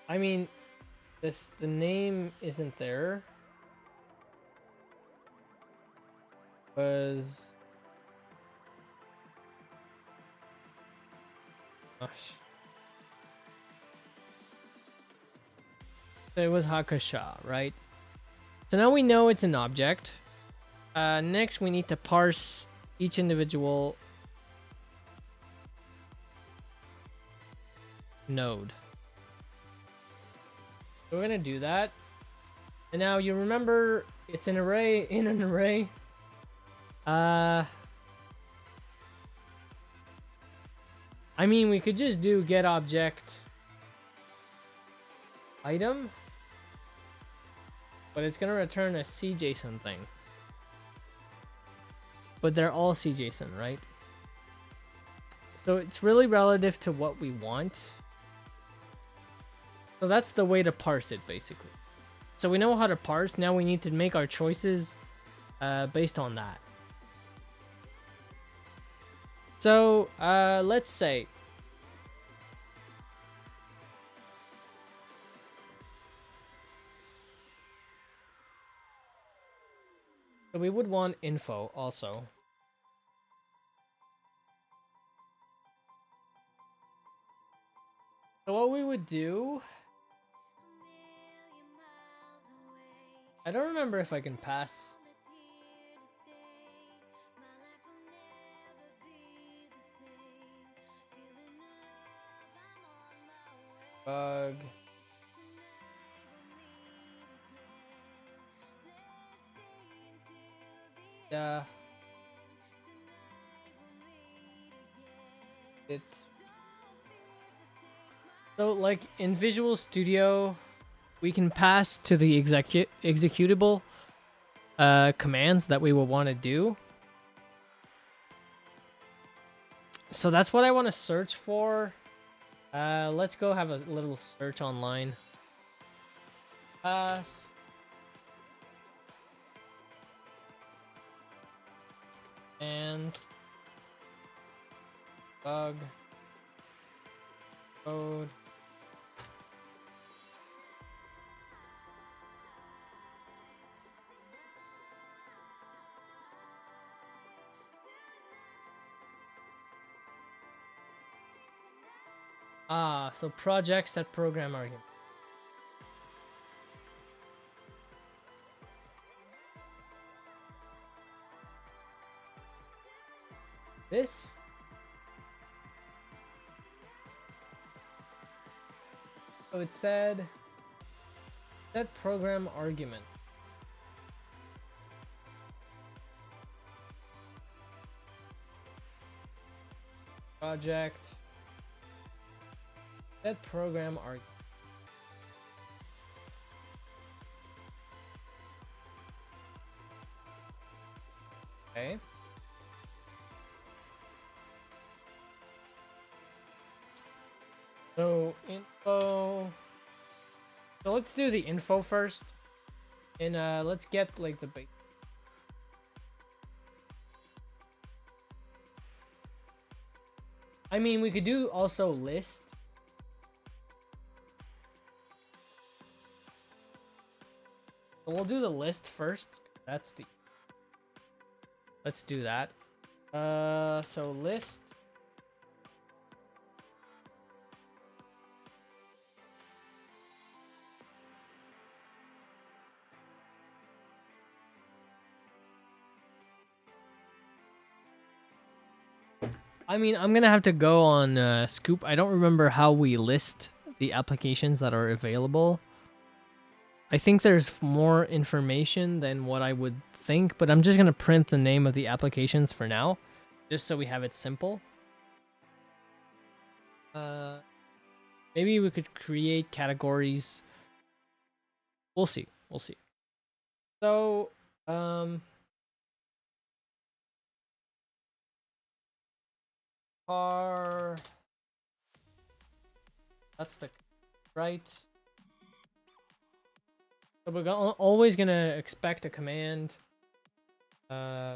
I mean, the name isn't there. Was gosh. So it was Hakasha, right? So now we know it's an object. Next, we need to parse each individual node. So we're gonna do that. And now you remember it's an array in an array. I mean, we could just do get object item, but it's gonna return a CJSON thing. But they're all CJSON, right? So it's really relative to what we want. So that's the way to parse it, basically. So we know how to parse. Now we need to make our choices based on that. So let's say so we would want info also. So what we would do, I don't remember if I can pass. Bug. Yeah. It's so like in Visual Studio, we can pass to the executable commands that we will want to do. So that's what I want to search for. Let's go have a little search online. Pass. And bug code. So projects that program argument. This. So it said set program argument. Project. Set program argument. Okay. So info. So let's do the info first, and let's get like the base. I mean, we could do also list. So we'll do the list first. That's the. Let's do that. So list. I mean, I'm gonna have to go on Scoop. I don't remember how we list the applications that are available. I think there's more information than what I would think, but I'm just gonna print the name of the applications for now, just so we have it simple. Maybe we could create categories. We'll see. We'll see. So, car. That's the right. So we're always gonna expect a command. Argv.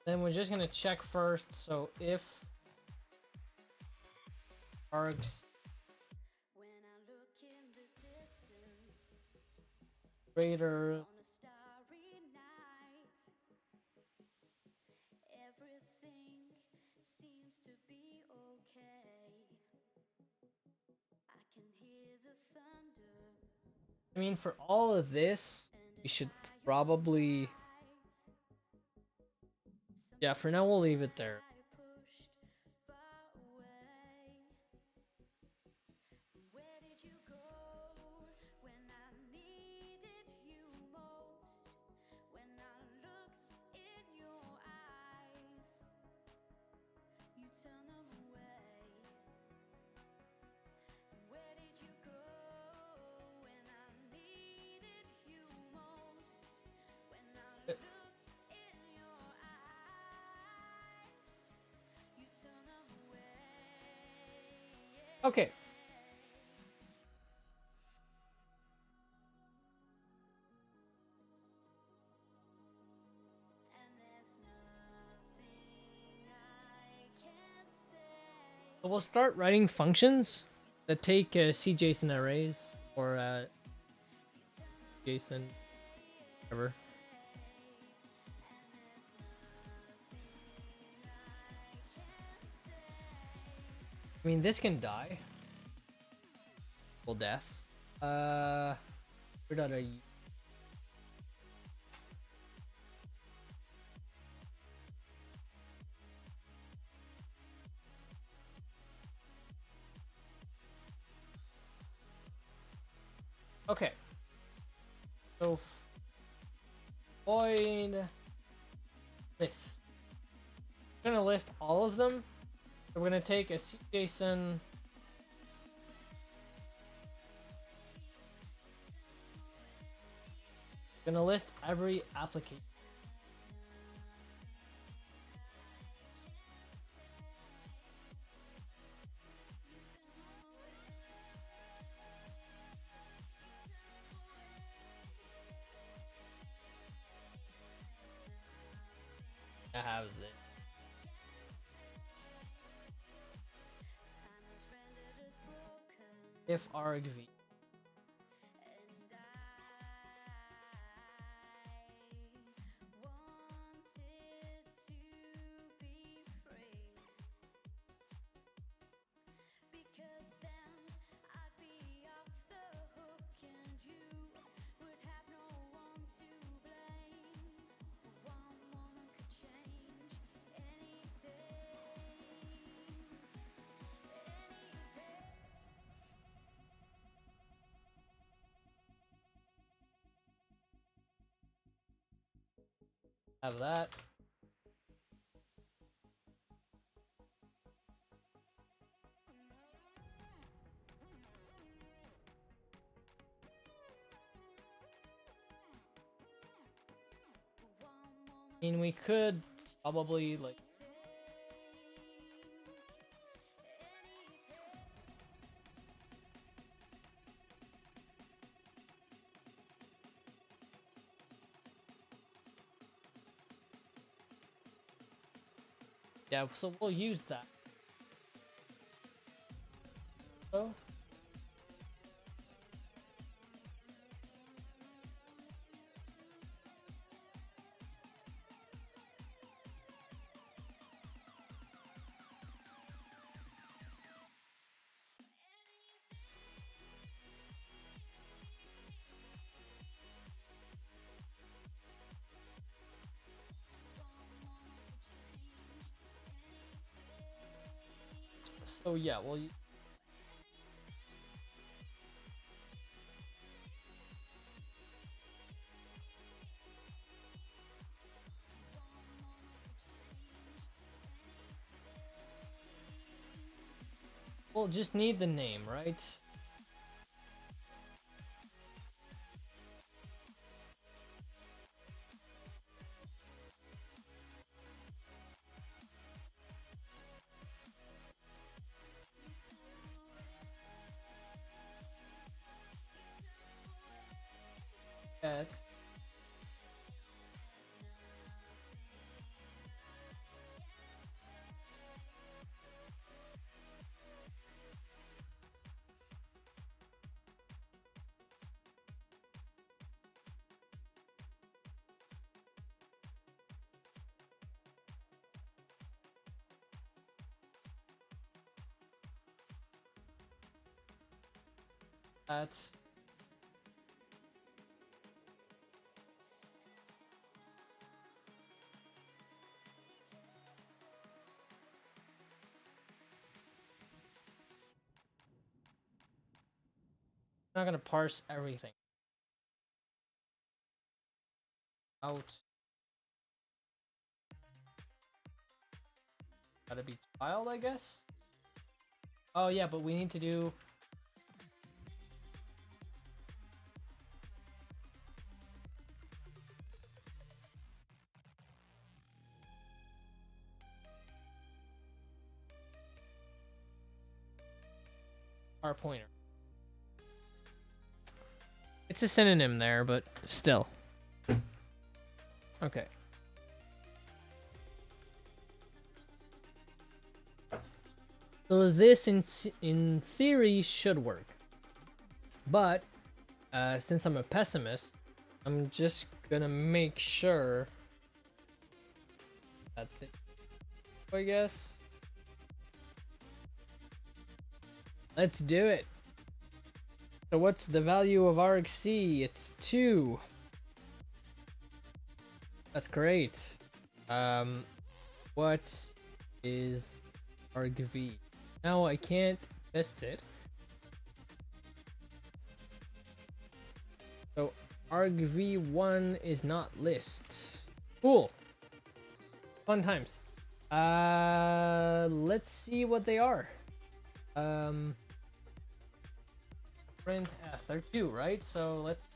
Then we're just gonna check first. So if args greater I mean, for all of this, we should probably... Yeah, for now we'll leave it there. Okay. So we'll start writing functions that take CJSON arrays or JSON, whatever. I mean, this can die. Full death. Where did I... Okay. So void list. I'm gonna list all of them. So we're gonna take a CJSON. Gonna list every application. I have this. If argv. Have that. I mean, we could probably like... Yeah, so we'll use that. So So yeah, we'll just need the name, right? At at I'm not gonna parse everything out. Gotta be child, I guess. Oh yeah, but we need to do our pointer. It's a synonym there, but still. Okay. So this in theory should work. But since I'm a pessimist, I'm just gonna make sure that I guess. Let's do it. So what's the value of argc? It's 2. That's great. What is argv? Now I can't test it. So argv1 is not list. Cool. Fun times. Let's see what they are. Print f. They're 2, right? So let's.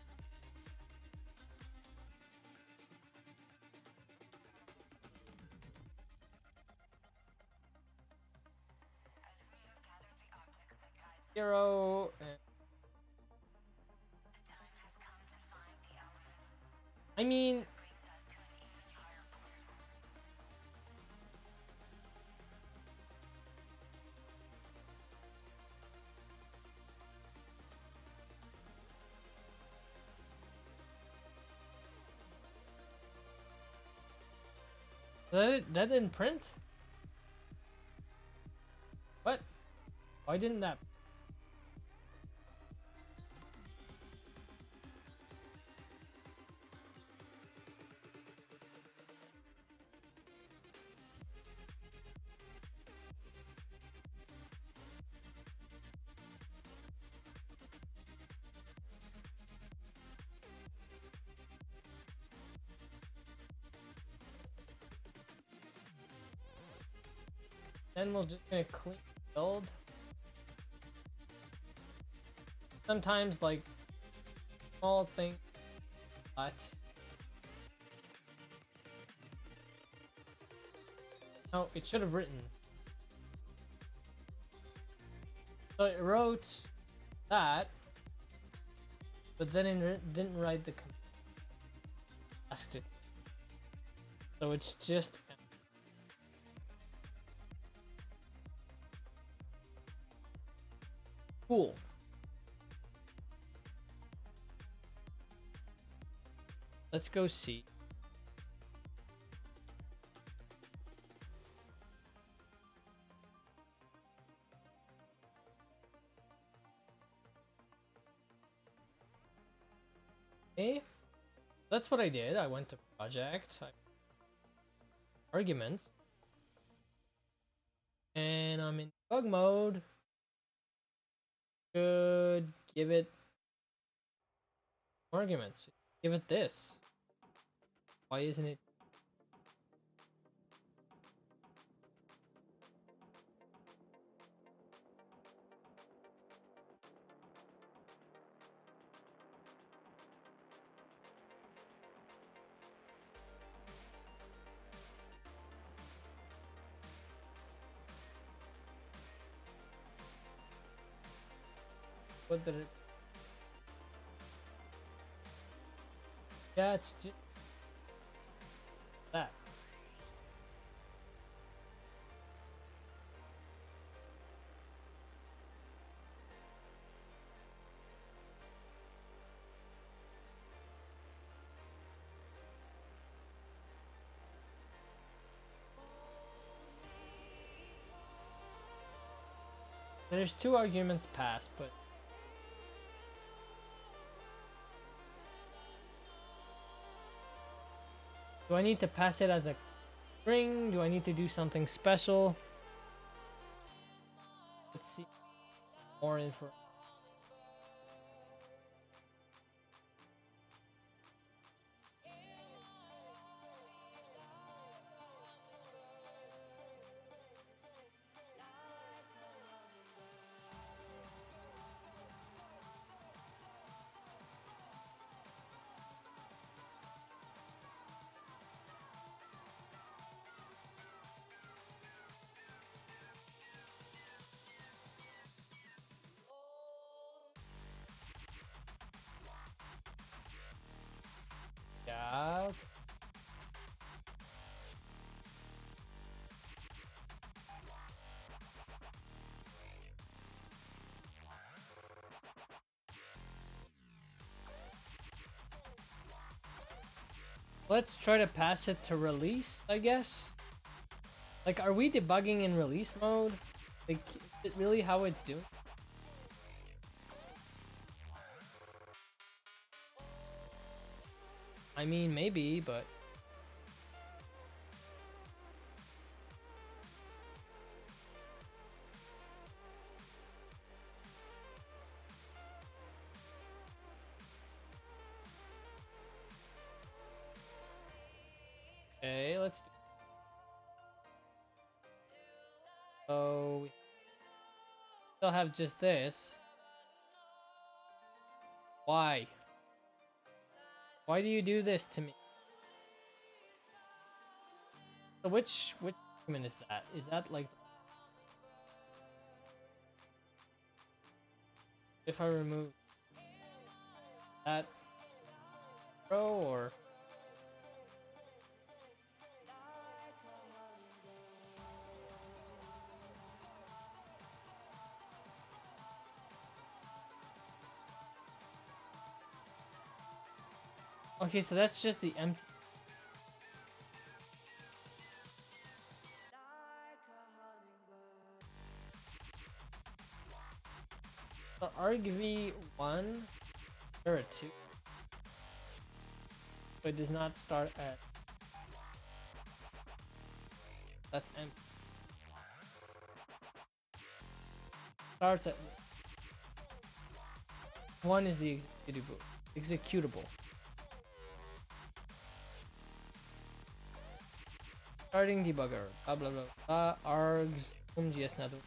Zero. I mean. That didn't print? What? Why didn't that? Then we're just gonna clean build. Sometimes like small thing, but no, it should have written. So it wrote that, but then it didn't write the asked it. So it's just cool. Let's go see. Okay. That's what I did. I went to project, arguments. And I'm in debug mode. Should give it arguments. Give it this. Why isn't it? What did it? Yeah, it's just that. There's 2 arguments passed, but do I need to pass it as a string? Do I need to do something special? Let's see more info. Yeah. Let's try to pass it to release, I guess. Like, are we debugging in release mode? Like, is it really how it's doing? I mean, maybe, but... Okay, let's do... So, we still have just this. Why? Why do you do this to me? So which document is that? Is that like... If I remove that row or... Okay, so that's just the empty... So argv1, or a 2. So it does not start at... That's empty. Starts at... 1 is the executable. Starting debugger. Blah blah blah. Args. GS network.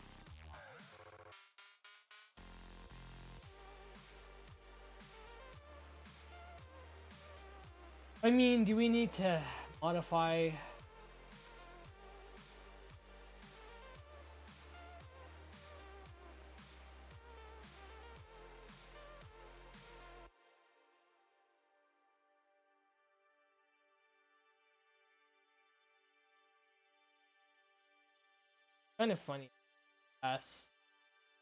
I mean, do we need to modify? Kind of funny. Pass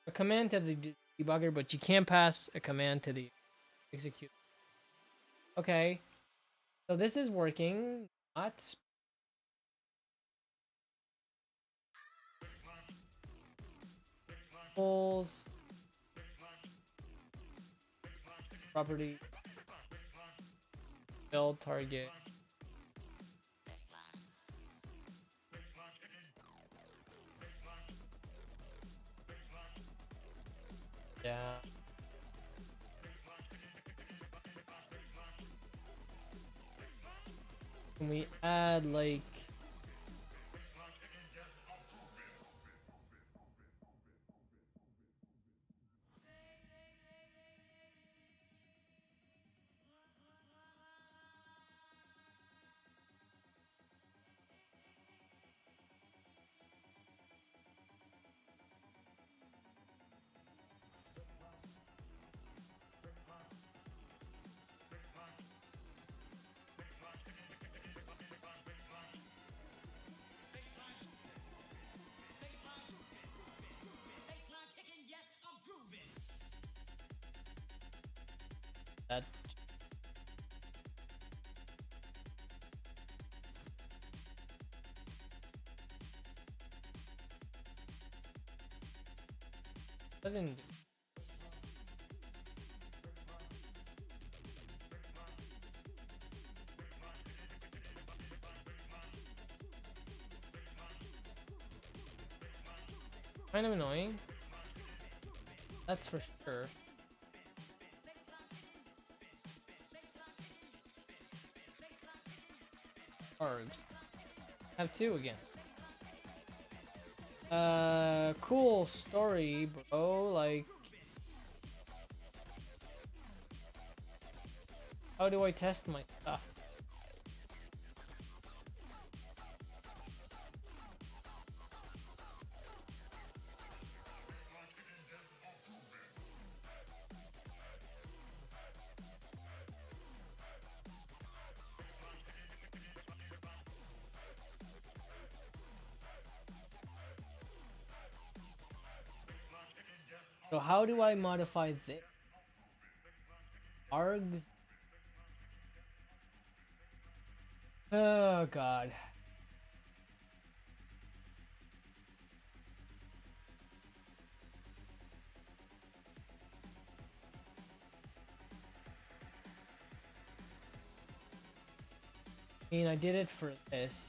a command to the debugger, but you can't pass a command to the execute. Okay, so this is working. Not pulls property build target. Yeah. Can we add like that? I didn't. Kind of annoying. That's for sure. Args. Have two again. Cool story, bro. Like, how do I test my stuff? So how do I modify this? Args? Oh god. I mean, I did it for this.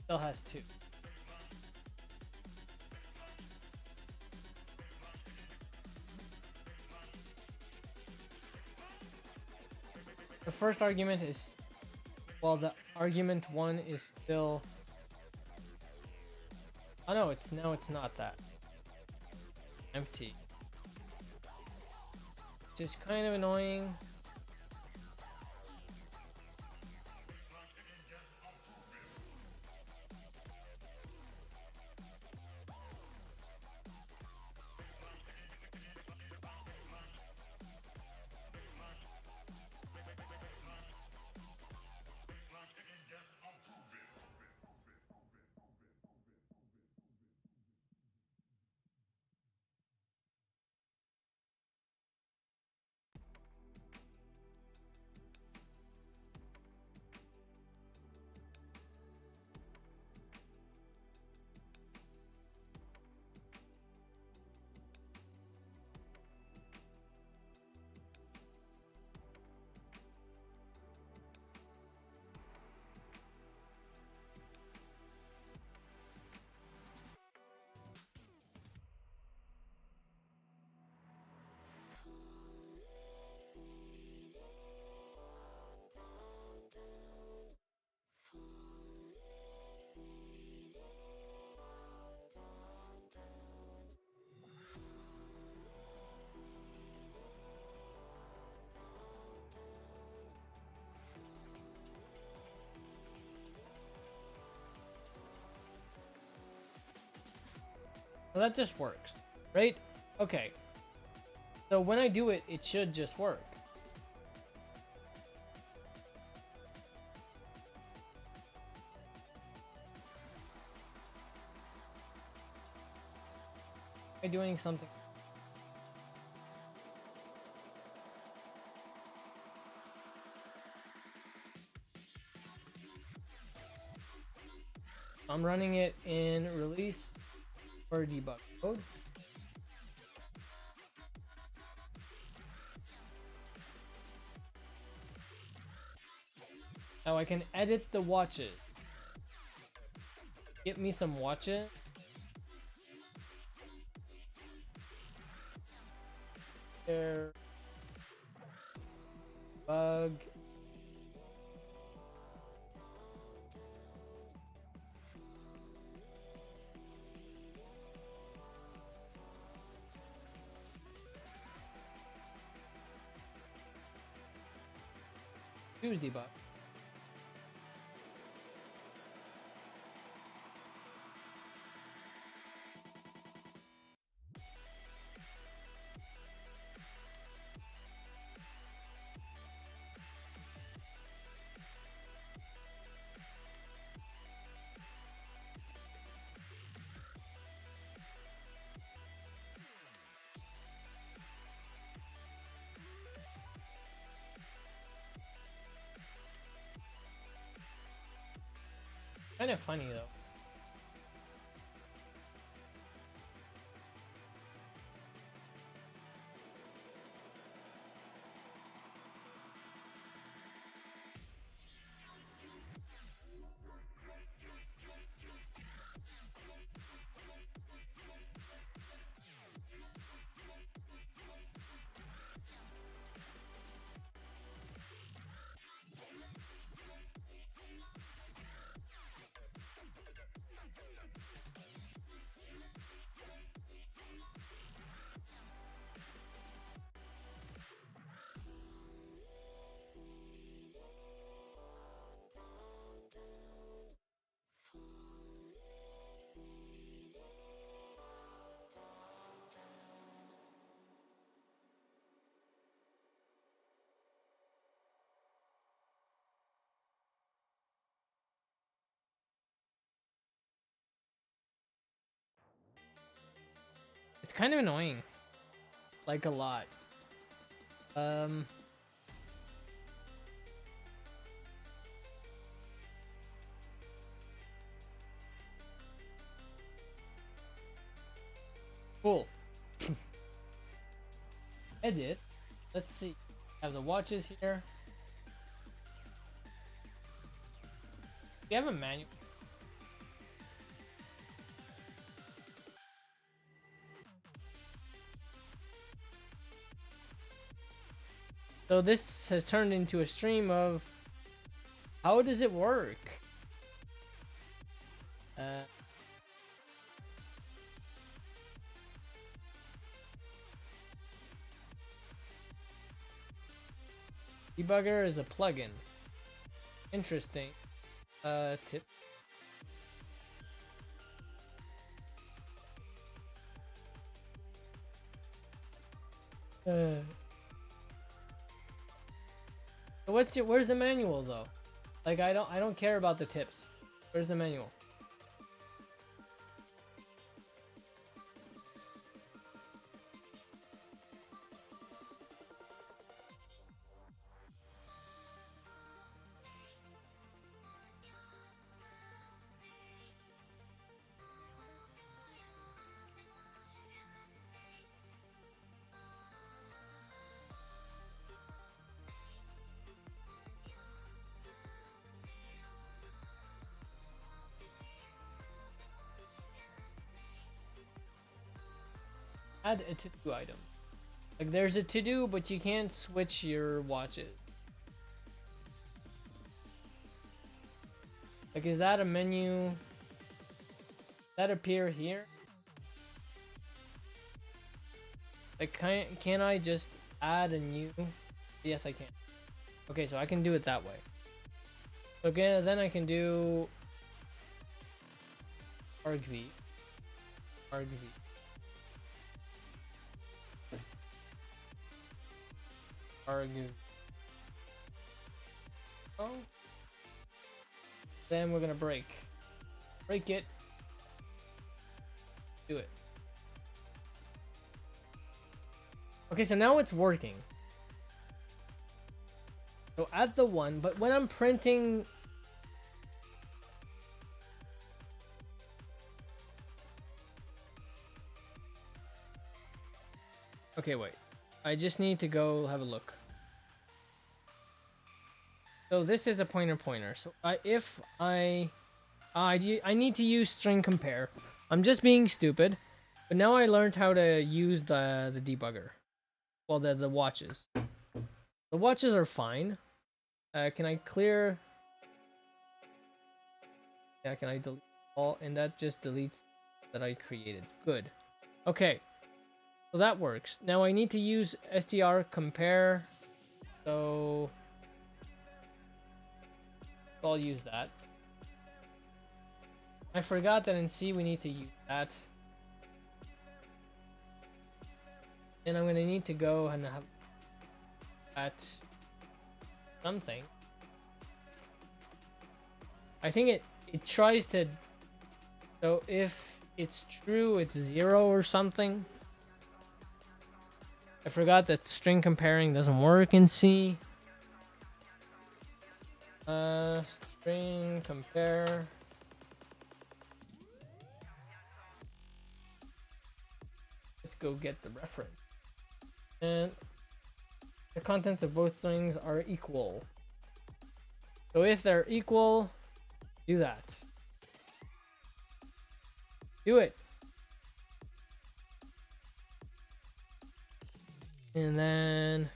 Still has two. The first argument is, well, the argument one is still. Oh no, it's not that. Empty. Just kind of annoying. Well, that just works, right? Okay. So when I do it, it should just work. Am I doing something? I'm running it in release or debug mode. Now I can edit the watches. Get me some watches. There. Bug. Choose debug. Kind of funny though. It's kind of annoying. Like a lot. Cool. Edit. Let's see. Have the watches here. We have a manual. So this has turned into a stream of how does it work? Debugger is a plugin. Interesting. Tip. Where's the manual though? Like I don't care about the tips. Where's the manual? Add a to-do item. Like there's a to-do, but you can't switch your watches. Like is that a menu? Does that appear here? Like can I just add a new? Yes, I can. Okay, so I can do it that way. Okay, then I can do argv. Argue. Oh. Then we're gonna break it. Do it. Okay, so now it's working. So add the one, but when I'm printing Okay, wait. I just need to go have a look. So this is a pointer. So if I need to use string compare. I'm just being stupid, but now I learned how to use the debugger. Well, the watches. The watches are fine. Can I clear? Yeah, can I delete all? And that just deletes that I created. Good. Okay. So that works. Now I need to use str compare. So I'll use that. I forgot that in C we need to use that. And I'm gonna need to go and have that something. I think it tries to, so if it's true, it's 0 or something. I forgot that string comparing doesn't work in C. String compare. Let's go get the reference. And the contents of both strings are equal. So if they're equal, do that. Do it. And then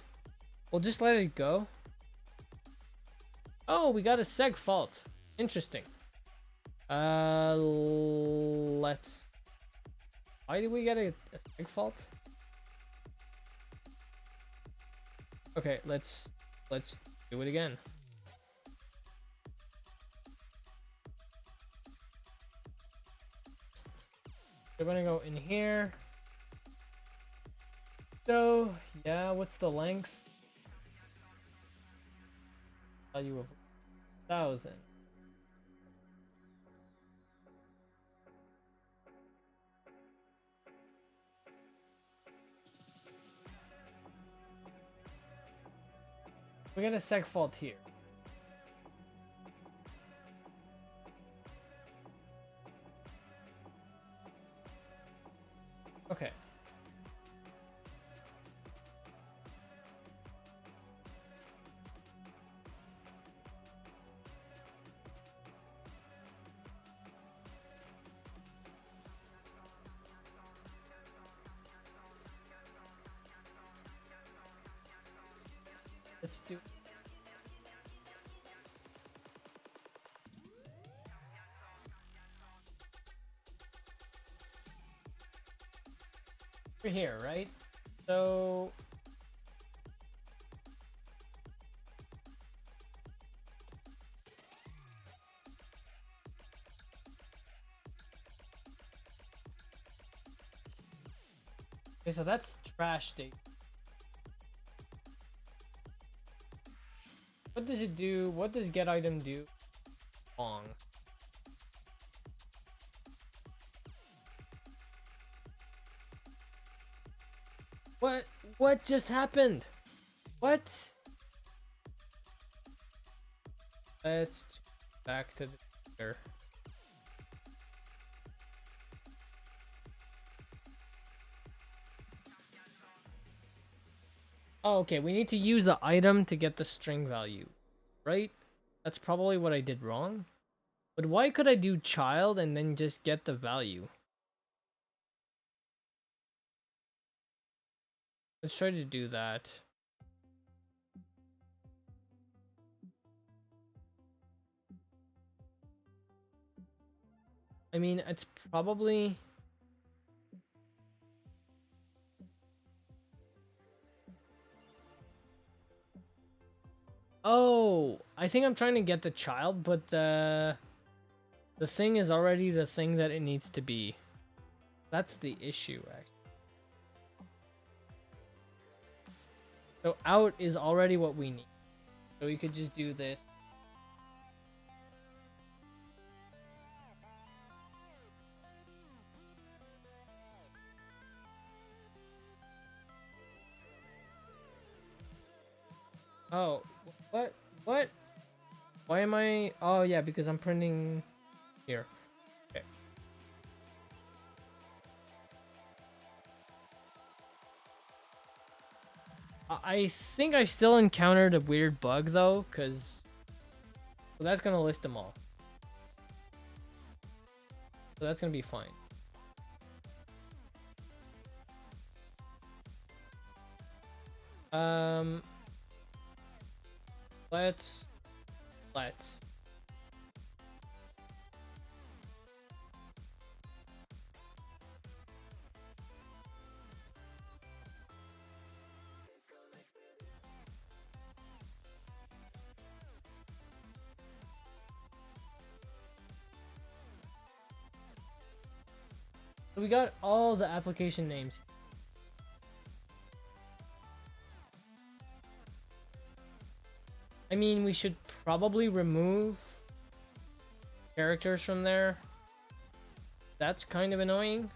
we'll just let it go. Oh, we got a seg fault. Interesting. Let's. Why did we get a seg fault? Okay, let's do it again. We're gonna go in here. So yeah, what's the length? Value of 1,000. We got a seg fault here. Okay. Let's do. We're here, right? So okay, so that's trash date. What does it do? What does get item do? Long. What just happened? What? Let's back to the here. Oh, okay, we need to use the item to get the string value, right? That's probably what I did wrong. But why could I do child and then just get the value? Let's try to do that. I mean, it's probably... Oh, I think I'm trying to get the child, but the thing is already the thing that it needs to be. That's the issue, actually. So out is already what we need. So we could just do this. Oh, what? What? Why am I... Oh, yeah, because I'm printing here. Okay. I think I still encountered a weird bug though, because that's gonna list them all. So that's gonna be fine. Let's. So we got all the application names. I mean, we should probably remove characters from there. That's kind of annoying.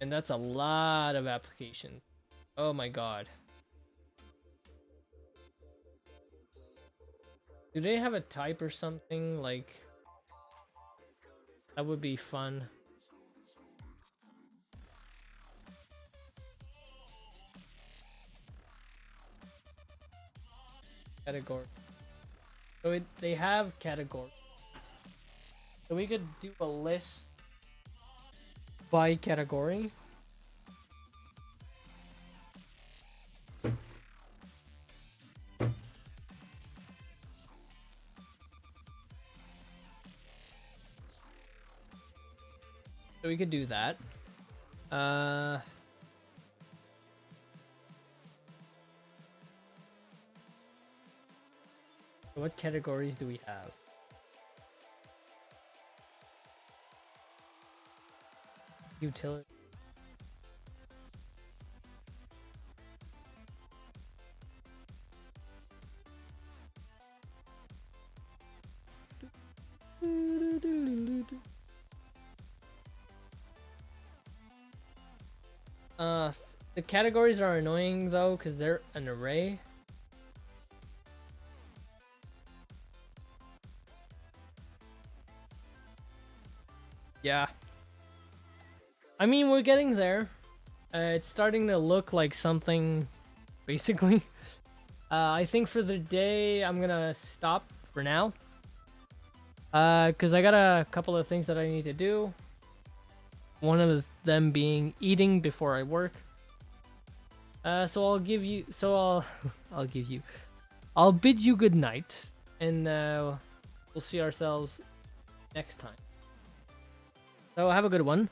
And that's a lot of applications. Oh my god. Do they have a type or something? Like, that would be fun. Category. So they have categories. So we could do a list by category. So we could do that. What categories do we have? Utility. The categories are annoying though, because they're an array. Yeah. I mean, we're getting there. It's starting to look like something, basically. I think for the day, I'm gonna stop for now. Because I got a couple of things that I need to do. One of them being eating before I work. So I'll give you, I'll bid you good night, and we'll see ourselves next time. So have a good one.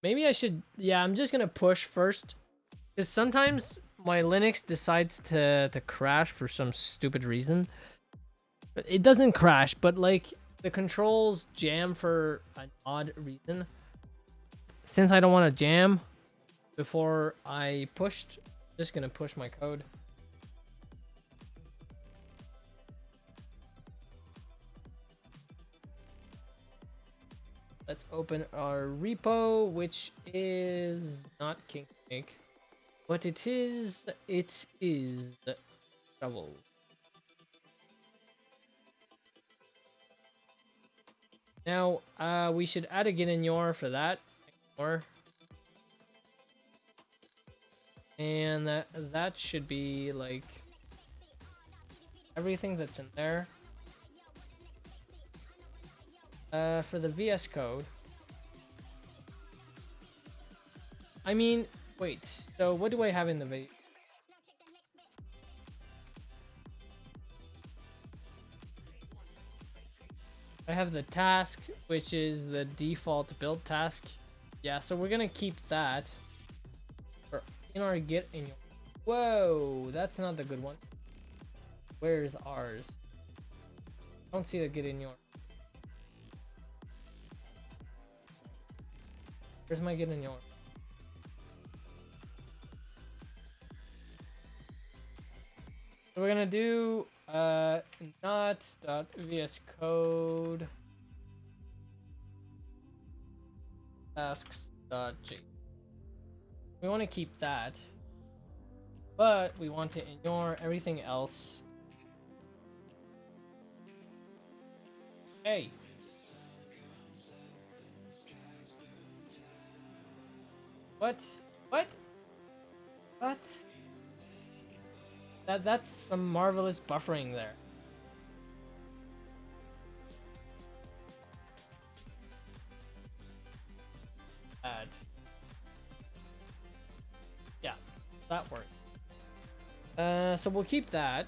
Maybe I should, yeah, I'm just gonna push first, because sometimes my Linux decides to crash for some stupid reason. But it doesn't crash, but like the controls jam for an odd reason. Since I don't want to jam before I pushed, I'm just gonna push my code. Let's open our repo, which is not KingSnake, but it is Shovel. Now, we should add a git in your for that. And that should be like everything that's in there. For the VS Code. I mean, wait, so what do I have in the video? I have the task, which is the default build task. Yeah, so we're gonna keep that for in our git in your. Whoa, that's not the good one. Where's ours? I don't see the git in your. Where's my git in your? So we're gonna do not.vscode tasks.json. We want to keep that, but we want to ignore everything else. Hey, What? What? What? That's some marvelous buffering there. Add. Yeah, that worked. So we'll keep that.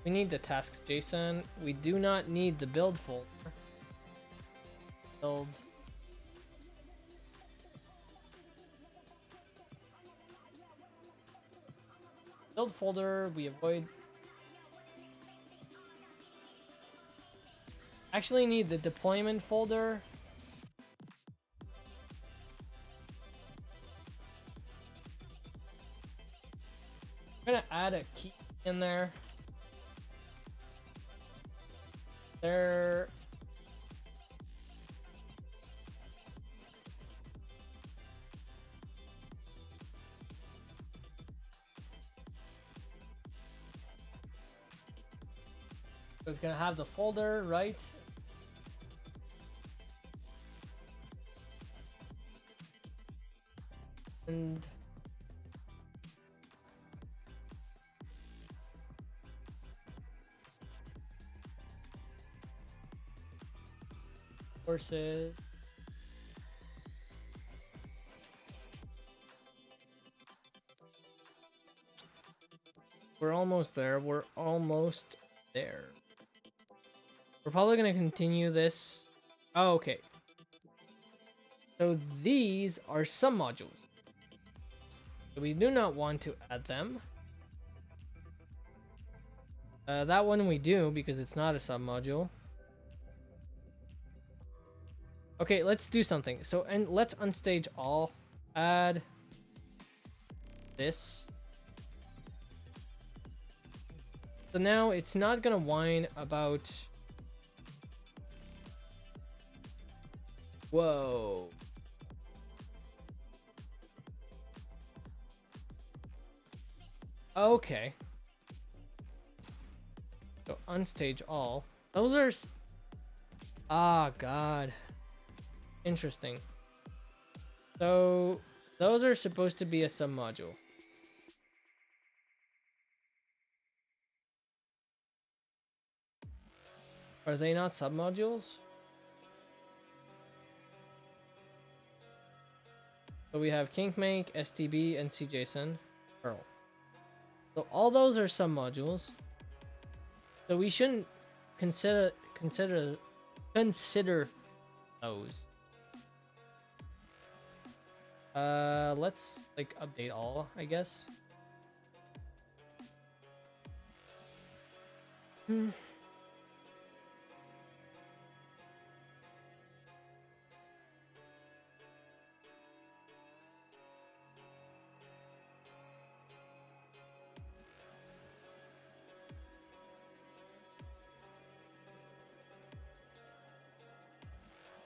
We need the tasks JSON. We do not need the build folder. Build. Build folder, we avoid. Actually need the deployment folder. I'm gonna add a key in there. There. So it's gonna have the folder, right? And courses. We're almost there. We're almost there. We're probably gonna continue this. Oh, okay. So these are some modules. So we do not want to add them. That one we do because it's not a submodule. Okay, let's do something. So, and let's unstage all. Add this. So now it's not gonna whine about. Whoa. Okay. So unstage all. Those are. Ah, God. Interesting. So those are supposed to be a submodule. Are they not submodules? So we have kinkmake, stb, and cjson, Perl. So all those are submodules. So we shouldn't consider those. Let's like update all, I guess.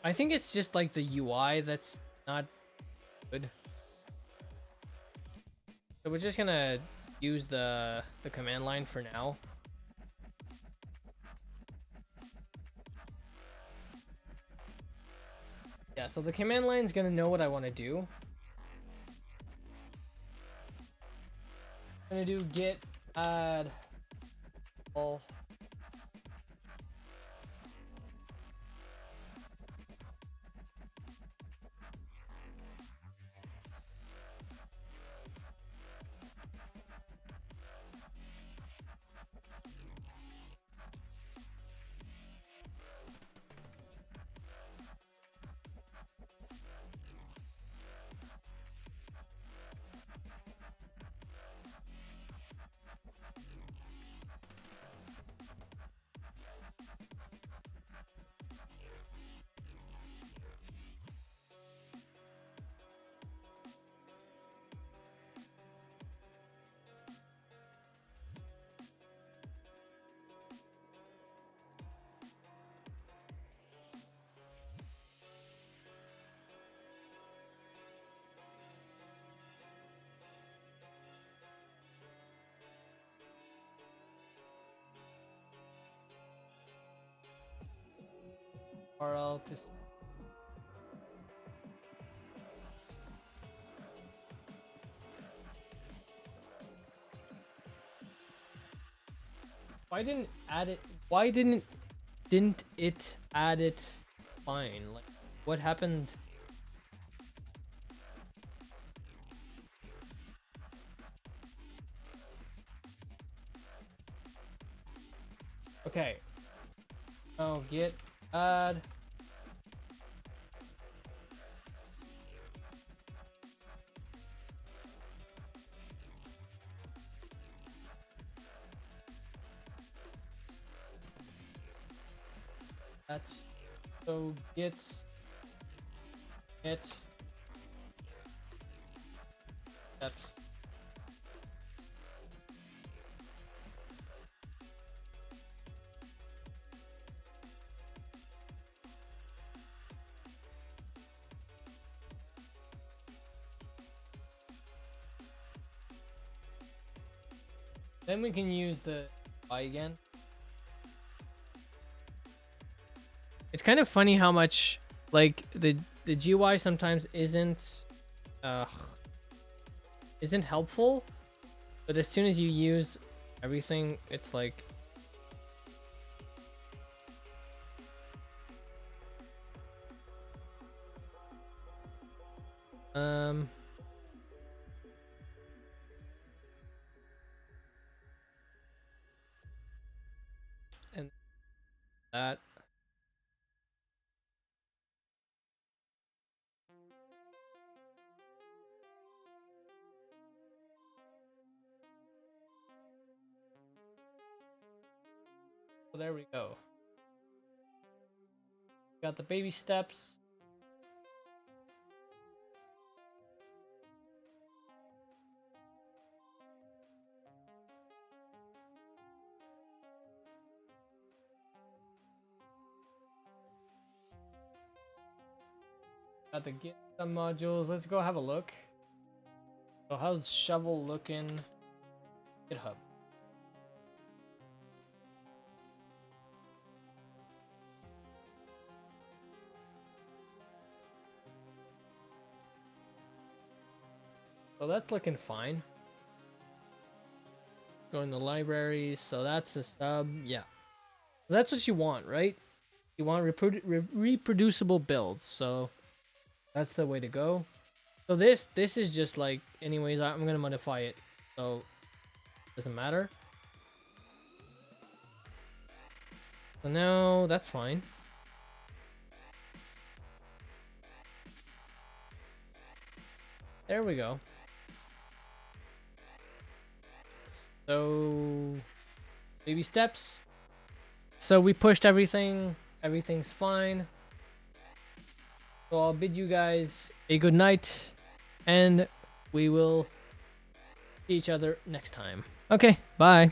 I think it's just like the UI that's not good. So we're just gonna use the command line for now. Yeah, so the command line is gonna know what I want to do. I'm gonna do git add all. RL to Why didn't it add it fine? Like, what happened? Okay. Oh, git add. That's so git steps. Then we can use the Y again. It's kind of funny how much like the GUI sometimes isn't helpful, but as soon as you use everything, it's like and that. So there we go. Got the baby steps. Got the Git modules. Let's go have a look. So how's Shovel looking? GitHub. So that's looking fine. Go in the libraries. So that's a sub. Yeah. That's what you want, right? You want reproducible builds. So that's the way to go. So this is just like, anyways, I'm going to modify it. So doesn't matter. So now that's fine. There we go. So baby steps. So we pushed everything. Everything's fine. So I'll bid you guys a good night, and we will see each other next time. Okay, bye.